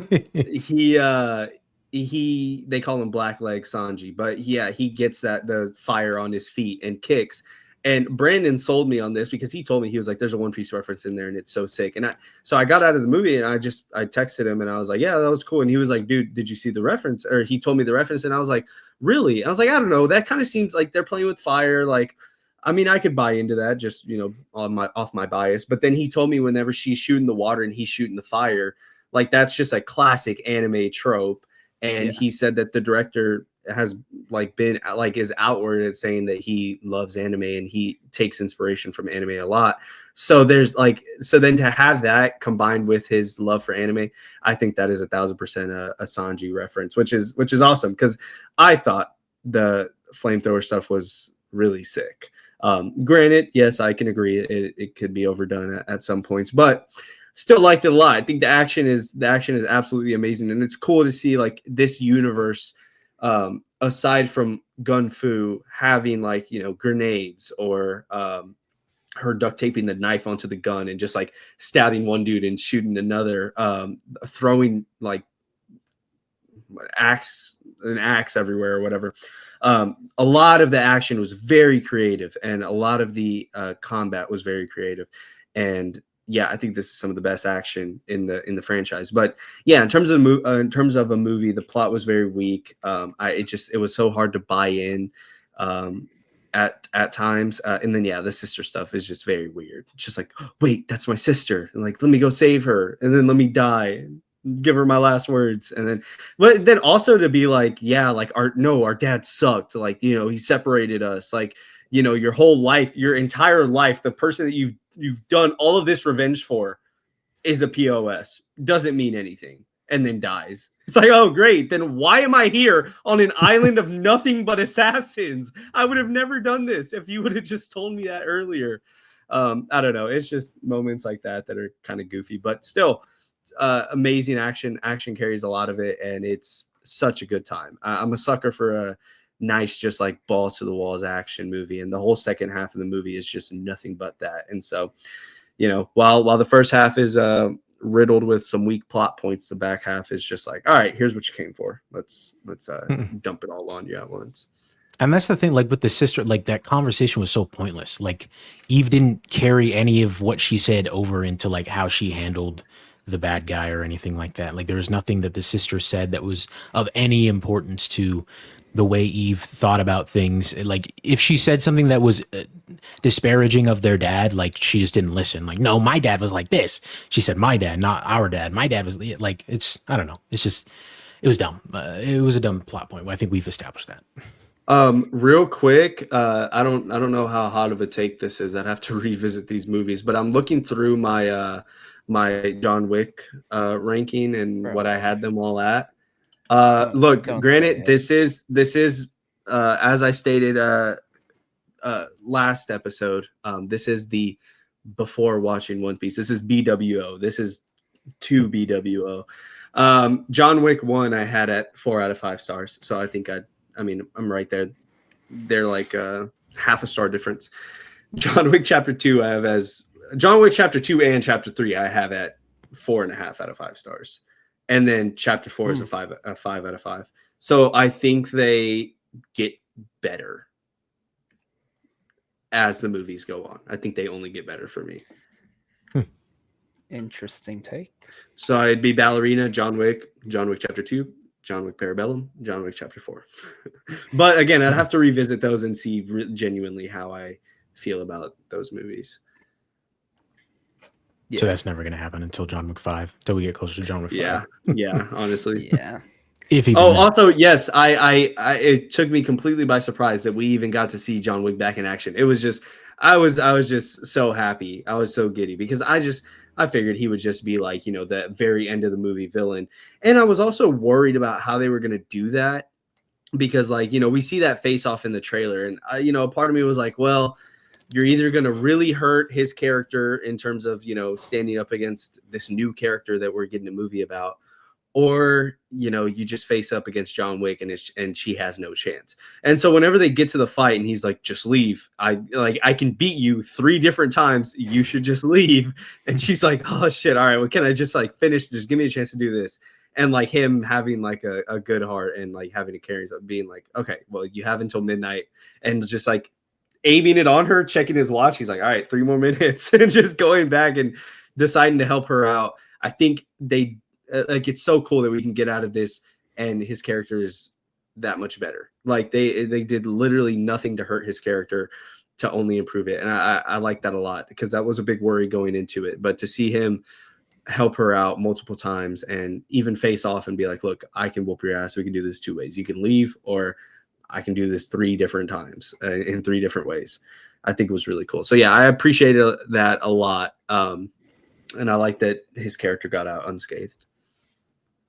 They call him Blackleg Sanji, but yeah, he gets the fire on his feet and kicks. And Brandon sold me on this because he told me, he was like, there's a One Piece reference in there and it's so sick. And so I got out of the movie and I texted him and I was like, yeah, that was cool. And he was like, dude, did you see the reference? Or he told me the reference and I was like, really? And I was like, I don't know. That kind of seems like they're playing with fire. Like, I mean, I could buy into that just, off my bias. But then he told me whenever she's shooting the water and he's shooting the fire, like that's just a classic anime trope. And he said that the director has been is outward at saying that he loves anime and he takes inspiration from anime a lot. So then to have that combined with his love for anime, I think that is 1,000% a Sanji reference, which is awesome because I thought the flamethrower stuff was really sick. Granted, yes, I can agree it could be overdone at some points, but still liked it a lot. I think the action is absolutely amazing, and it's cool to see like this universe, aside from Gun Fu having like grenades or her duct taping the knife onto the gun and just like stabbing one dude and shooting another, throwing like an axe everywhere or whatever. A lot of the action was very creative, and a lot of the combat was very creative. And yeah, I think this is some of the best action in the franchise. But yeah, in terms of a movie, the plot was very weak. It was so hard to buy in at times. And then yeah, the sister stuff is just very weird. It's just like, wait, that's my sister. And like, let me go save her, and then let me die. Give her my last words. And then but then also to be like, yeah, like our dad sucked, like he separated us, like your whole life, your entire life, the person that you've done all of this revenge for is a POS, doesn't mean anything, and then dies. It's like, oh great, then why am I here on an island of nothing but assassins? I would have never done this if you would have just told me that earlier. I don't know, it's just moments like that are kind of goofy, but still amazing action carries a lot of it, and it's such a good time. I'm a sucker for a nice, just like balls to the walls action movie, and the whole second half of the movie is just nothing but that. And so while the first half is riddled with some weak plot points, the back half is just like, all right, here's what you came for, let's dump it all on you at once. And that's the thing, like with the sister, like that conversation was so pointless. Like Eve didn't carry any of what she said over into like how she handled the bad guy or anything like that. Like there was nothing that the sister said that was of any importance to the way Eve thought about things. Like if she said something that was disparaging of their dad, like she just didn't listen. Like, no, my dad was like this. She said my dad, not our dad. My dad was like, I don't know. It was dumb. It was a dumb plot point. I think we've established that. Real quick, I don't know how hot of a take this is. I'd have to revisit these movies, but I'm looking through my my John Wick ranking and what I had them all at. Look, granted, this is as I stated last episode, this is the before watching One Piece. This is BWO. This is 2 BWO. John Wick 1 I had at 4 out of 5 stars. So I think I'm right there. They're like half a star difference. John Wick Chapter 2 I have as John Wick Chapter 2 and Chapter 3 I have at 4.5 out of 5 stars. And then Chapter 4 is a 5 out of 5. So I think they get better as the movies go on. I think they only get better for me. Interesting take. So it'd be Ballerina, John Wick Chapter 2, John Wick Parabellum, John Wick Chapter 4. But again, I'd have to revisit those and see genuinely how I feel about those movies. Yeah. So that's never going to happen until John Wick 5, until we get closer to John Wick 5. Yeah, honestly. Yeah. Also, yes, I it took me completely by surprise that we even got to see John Wick back in action. It was just, I was just so happy. I was so giddy because I figured he would just be like, the very end of the movie villain. And I was also worried about how they were going to do that because we see that face off in the trailer. And, a part of me was like, well, you're either going to really hurt his character in terms of, standing up against this new character that we're getting a movie about, or, you just face up against John Wick and she has no chance. And so whenever they get to the fight and he's like, just leave. I can beat you 3 different times. You should just leave. And she's like, oh shit. All right. Well, can I just finish? Just give me a chance to do this. And him having a good heart and having to carry himself, being like, okay, well, you have until midnight, and just aiming it on her, checking his watch. He's like, all right, 3 more minutes, and just going back and deciding to help her out. I think they it's so cool that we can get out of this and his character is that much better. They did literally nothing to hurt his character to only improve it. And I like that a lot because that was a big worry going into it. But to see him help her out multiple times and even face off and be like, look, I can whoop your ass. We can do this 2 ways. You can leave, or I can do this 3 different times in 3 different ways. I think it was really cool. So yeah, I appreciated that a lot. And I like that his character got out unscathed.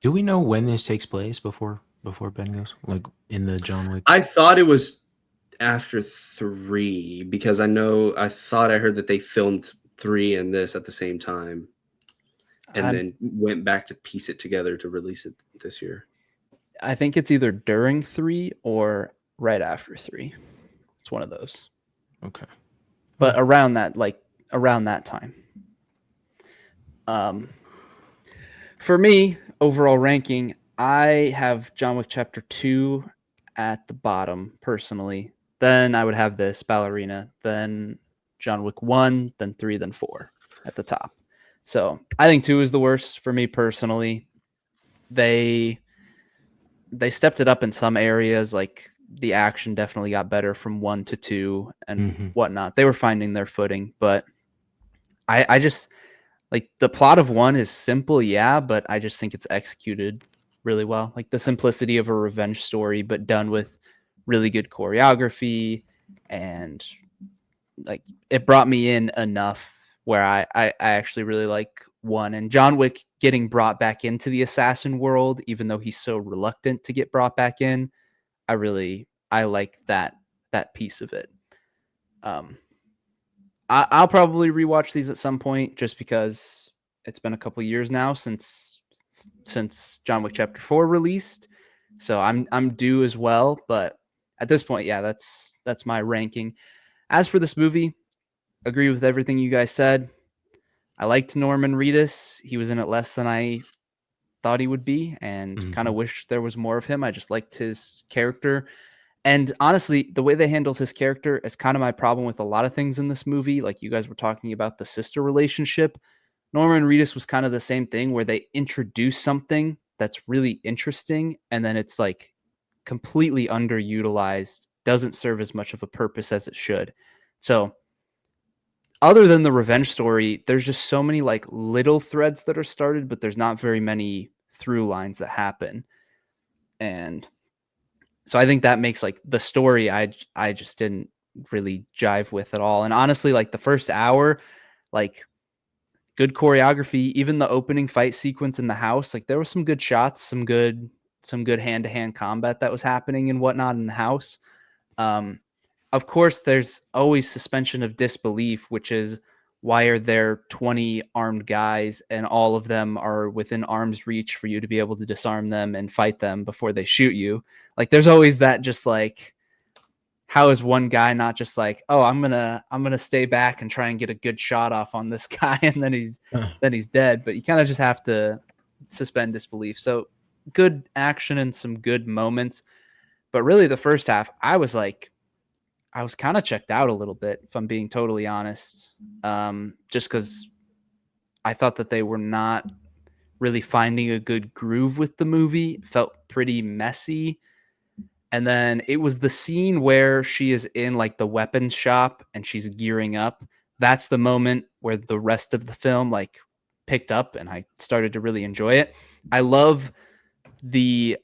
Do we know when this takes place before Ben goes? In the John Wick? I thought it was after 3 because I thought I heard that they filmed 3 and this at the same time and then went back to piece it together to release it this year. I think it's either during 3 or right after 3. It's one of those. Okay. But around that time. For me, overall ranking, I have John Wick Chapter 2 at the bottom, personally. Then I would have this, Ballerina, then John Wick 1, then 3, then 4 at the top. So I think 2 is the worst for me personally. They stepped it up in some areas, like the action definitely got better from 1 to 2 and whatnot. They were finding their footing, but I just like the plot of 1 is simple, yeah, but I just think it's executed really well. Like the simplicity of a revenge story, but done with really good choreography, and like it brought me in enough where I actually really like 1. And John Wick getting brought back into the assassin world, even though he's so reluctant to get brought back in, I like that piece of it. I'll probably rewatch these at some point just because it's been a couple years now since John Wick Chapter 4 released. So I'm due as well, but at this point, yeah, that's my ranking. As for this movie, agree with everything you guys said. I liked Norman Reedus. He was in it less than I thought he would be, and kind of wish there was more of him. I just liked his character. And honestly, the way they handled his character is kind of my problem with a lot of things in this movie. Like you guys were talking about the sister relationship. Norman Reedus was kind of the same thing, where they introduce something that's really interesting and then it's like completely underutilized, doesn't serve as much of a purpose as it should. So other than the revenge story, there's just so many like little threads that are started, but there's not very many through lines that happen. And so I think that makes like the story I just didn't really jive with at all. And honestly, like the first hour, like good choreography, even the opening fight sequence in the house, like there was some good shots, some good hand-to-hand combat that was happening and whatnot in the house. Of course, there's always suspension of disbelief, which is why are there 20 armed guys and all of them are within arm's reach for you to be able to disarm them and fight them before they shoot you? Like there's always that, just like, how is one guy not just like, oh, I'm gonna stay back and try and get a good shot off on this guy, and then he's dead. But you kind of just have to suspend disbelief. So good action and some good moments. But really the first half, I was kind of checked out a little bit, if I'm being totally honest. Just because I thought that they were not really finding a good groove with the movie. It felt pretty messy. And then it was the scene where she is in like the weapons shop and she's gearing up. That's the moment where the rest of the film like picked up and I started to really enjoy it. I love the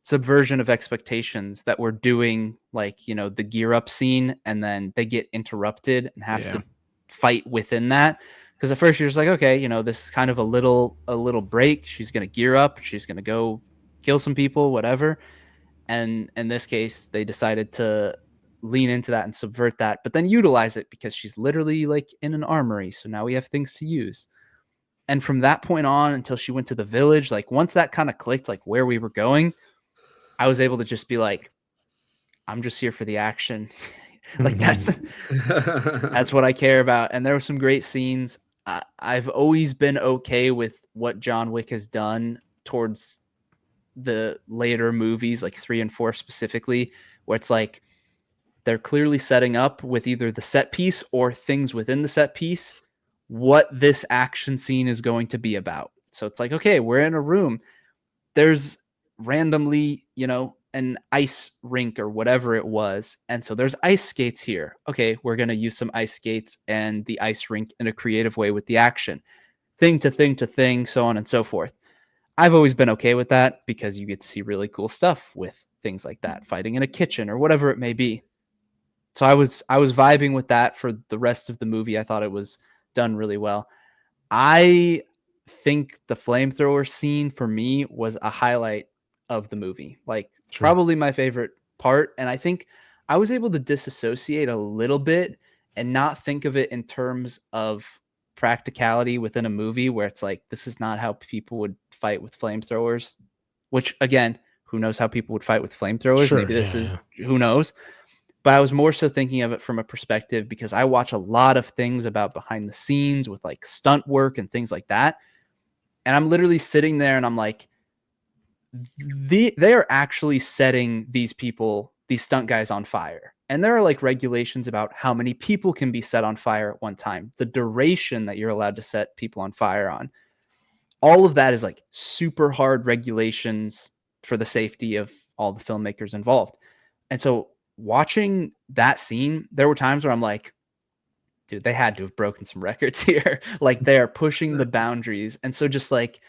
subversion of expectations that we're doing, like, you know, the gear up scene, and then they get interrupted and have to fight within that. Because at first you're just like, okay, you know, this is kind of a little break. She's going to gear up. She's going to go kill some people, whatever. And in this case, they decided to lean into that and subvert that, but then utilize it because she's literally like in an armory. So now we have things to use. And from that point on until she went to the village, like once that kind of clicked, like where we were going, I was able to just be like, I'm just here for the action. Like that's what I care about. And there were some great scenes. I've always been okay with what John Wick has done towards the later movies, like 3 and 4 specifically, where it's like they're clearly setting up with either the set piece or things within the set piece what this action scene is going to be about. So it's like, okay, we're in a room. There's randomly, you know, an ice rink or whatever it was. And so there's ice skates here. Okay, we're going to use some ice skates and the ice rink in a creative way with the action. Thing to thing to thing, so on and so forth. I've always been okay with that because you get to see really cool stuff with things like that, fighting in a kitchen or whatever it may be. So I was vibing with that for the rest of the movie. I thought it was done really well. I think the flamethrower scene for me was a highlight of the movie. Like probably my favorite part. And I think I was able to disassociate a little bit and not think of it in terms of practicality within a movie where it's like, this is not how people would fight with flamethrowers, which again, who knows how people would fight with flamethrowers? Sure, Maybe this yeah, is, yeah. who knows? But I was more so thinking of it from a perspective because I watch a lot of things about behind the scenes with like stunt work and things like that. And I'm literally sitting there and I'm like, they are actually setting these people, these stunt guys, on fire. And there are like regulations about how many people can be set on fire at one time, the duration that you're allowed to set people on fire on. All of that is like super hard regulations for the safety of all the filmmakers involved. And so watching that scene, there were times where I'm like, dude, they had to have broken some records here. Like they're pushing the boundaries. And so just like,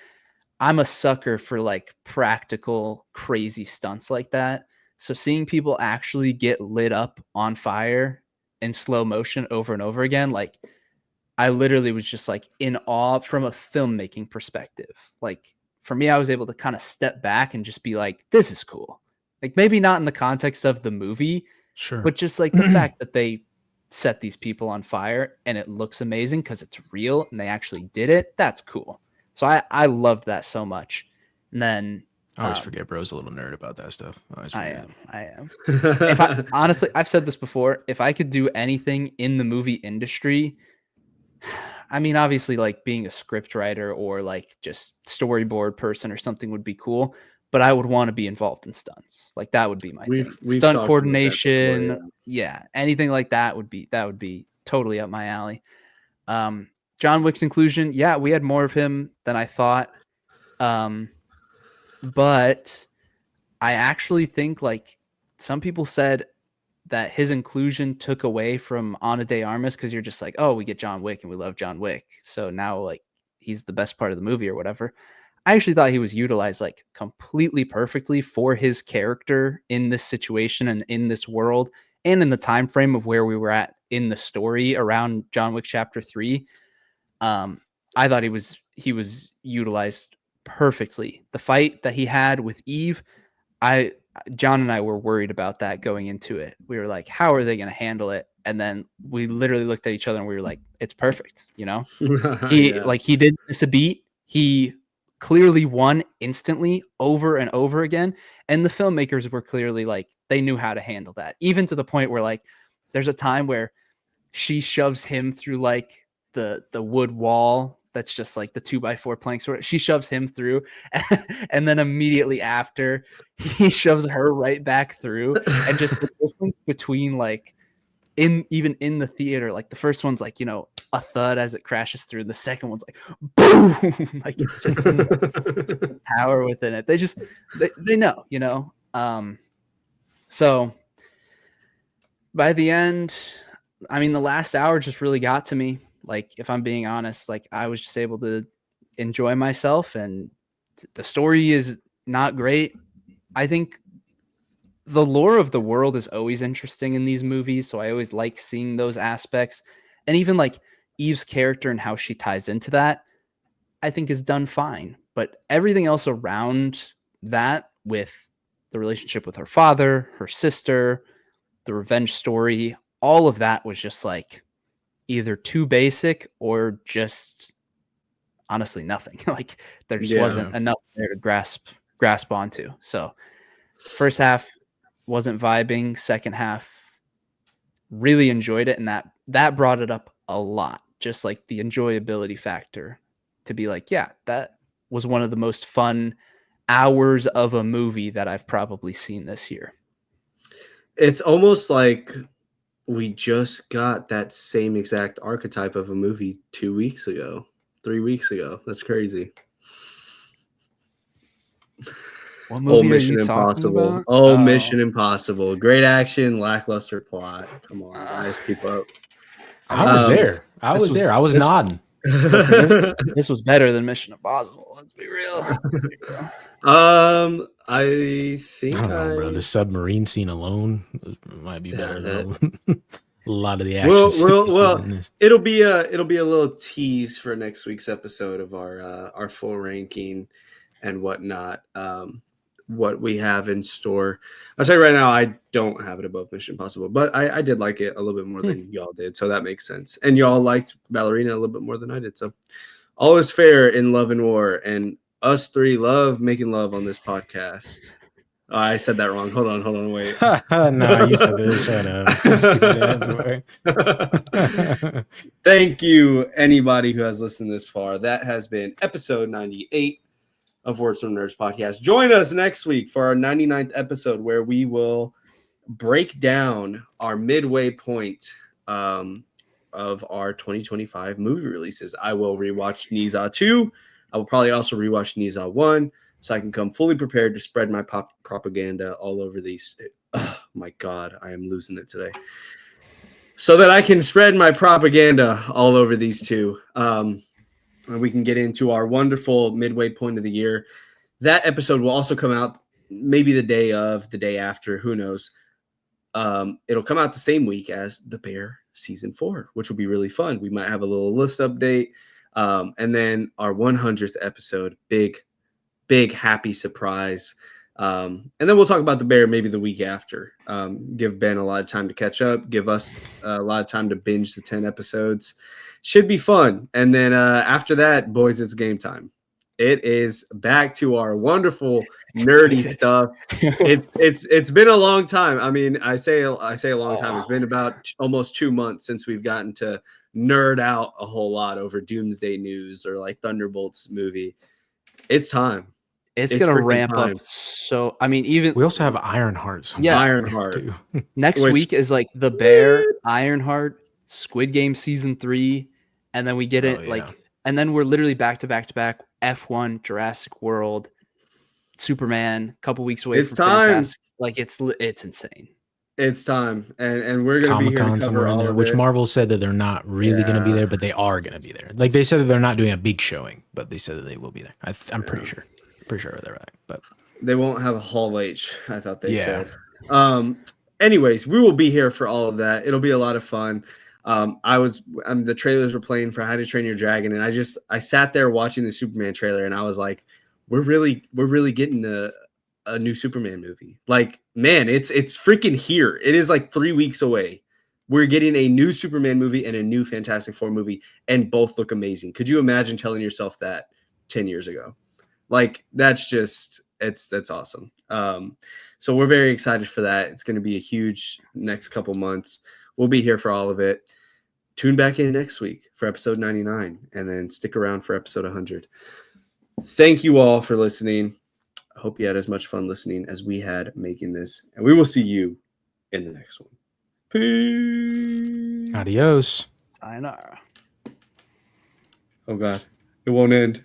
I'm a sucker for like practical, crazy stunts like that. So seeing people actually get lit up on fire in slow motion over and over again, like I literally was just like in awe from a filmmaking perspective. Like for me, I was able to kind of step back and just be like, this is cool. Like maybe not in the context of the movie, Sure. but just like the fact that they set these people on fire and it looks amazing because it's real and they actually did it. That's cool. So I loved that so much. And then I always forget bro's a little nerd about that stuff. I am. If I honestly, I've said this before, if I could do anything in the movie industry, I mean, obviously like being a script writer or like just storyboard person or something would be cool, but I would want to be involved in stunts. Like that would be my thing. We've Stunt talked about that coordination. before, Yeah. Anything like that would be totally up my alley. John Wick's inclusion. Yeah. We had more of him than I thought. But I actually think like some people said that his inclusion took away from Ana de Armas because you're just like, oh, we get John Wick and we love John Wick. So now like he's the best part of the movie or whatever. I actually thought he was utilized like completely perfectly for his character in this situation and in this world and in the time frame of where we were at in the story around John Wick Chapter 3. I thought he was utilized perfectly. The fight that he had with Eve, John and I were worried about that going into it. We were like, how are they going to handle it? And then we literally looked at each other and we were like, it's perfect. You know, he didn't miss a beat. He clearly won instantly over and over again. And the filmmakers were clearly like, they knew how to handle that, even to the point where like, there's a time where she shoves him through like the wood wall. That's just like the 2x4 planks. She shoves him through, and then immediately after, he shoves her right back through. And just the difference between like even in the theater, like the first one's like, you know, a thud as it crashes through. The second one's like boom, like it's just some power within it. They know, you know. So by the end, I mean, the last hour just really got to me. Like, if I'm being honest, like I was just able to enjoy myself, and the story is not great. I think the lore of the world is always interesting in these movies, so I always like seeing those aspects. And even like Eve's character and how she ties into that, I think is done fine. But everything else around that, with the relationship with her father, her sister, the revenge story, all of that was just like either too basic or just honestly nothing. Like there just wasn't enough there to grasp onto. So first half wasn't vibing. Second half really enjoyed it, and that brought it up a lot. Just like the enjoyability factor, to be like, yeah, that was one of the most fun hours of a movie that I've probably seen this year. It's almost like we just got that same exact archetype of a movie 3 weeks ago. That's crazy. What movie are you talking about? Mission Impossible. Great action, lackluster plot. Come on, guys, keep up. I was there. I was nodding. Listen, this was better than Mission Impossible. Let's be real. I think I don't know, bro. The submarine scene alone might be better than a lot of the action sequences in this. It'll be a little tease for next week's episode of our full ranking and whatnot. what we have in store. I'll tell you right now, I don't have it above Mission Impossible, but I did like it a little bit more than y'all did, so that makes sense. And y'all liked Ballerina a little bit more than I did, so all is fair in love and war, and us three love making love on this podcast. Oh, I said that wrong. Hold on, wait. Nah, you said that. Shut up. You stupid ass boy. Thank you, anybody who has listened this far. That has been episode 98 of Words from Nerds podcast. Join us next week for our 99th episode, where we will break down our midway point of our 2025 movie releases. I will rewatch Niza 2. I will probably also rewatch Niza 1, so I can come fully prepared to spread my propaganda all over these. Oh my God, I am losing it today. So that I can spread my propaganda all over these two. And we can get into our wonderful midway point of the year. That episode will also come out maybe the day after, who knows. It'll come out the same week as The Bear Season 4, which will be really fun. We might have a little list update. And then our 100th episode, big happy surprise. And then we'll talk about The Bear maybe the week after. Give Ben a lot of time to catch up, give us a lot of time to binge the 10 episodes. Should be fun. And then after that, boys, it's game time. It is back to our wonderful nerdy stuff. It's been a long time. I mean, I say a long time. It's been about almost 2 months since we've gotten to nerd out a whole lot over Doomsday News or like Thunderbolts movie. It's time. It's gonna ramp up. So I mean, even we also have Ironheart. Yeah, Ironheart. Next week is like The Bear, Ironheart, Squid Game season 3, and then we get and then we're literally back to back F1, Jurassic World, Superman. A couple weeks away. It's from time. Fantastic. Like it's insane. It's time, and we're gonna be here to cover all of it. Which Marvel said that they're not really gonna be there, but they are gonna be there. Like they said that they're not doing a big showing, but they said that they will be there. I'm pretty sure. Pretty sure they're right, but they won't have a Hall H. I thought they said. Anyways, we will be here for all of that. It'll be a lot of fun. The trailers were playing for How to Train Your Dragon, and I sat there watching the Superman trailer, and I was like, we're really getting a new Superman movie. Like, man, it's freaking here. It is like 3 weeks away. We're getting a new Superman movie and a new Fantastic Four movie, and both look amazing. Could you imagine telling yourself that 10 years ago? Like, that's awesome. So we're very excited for that. It's going to be a huge next couple months. We'll be here for all of it. Tune back in next week for episode 99, and then stick around for episode 100. Thank you all for listening. I hope you had as much fun listening as we had making this, and we will see you in the next one. Peace. Adios. Sayonara. Oh God, it won't end.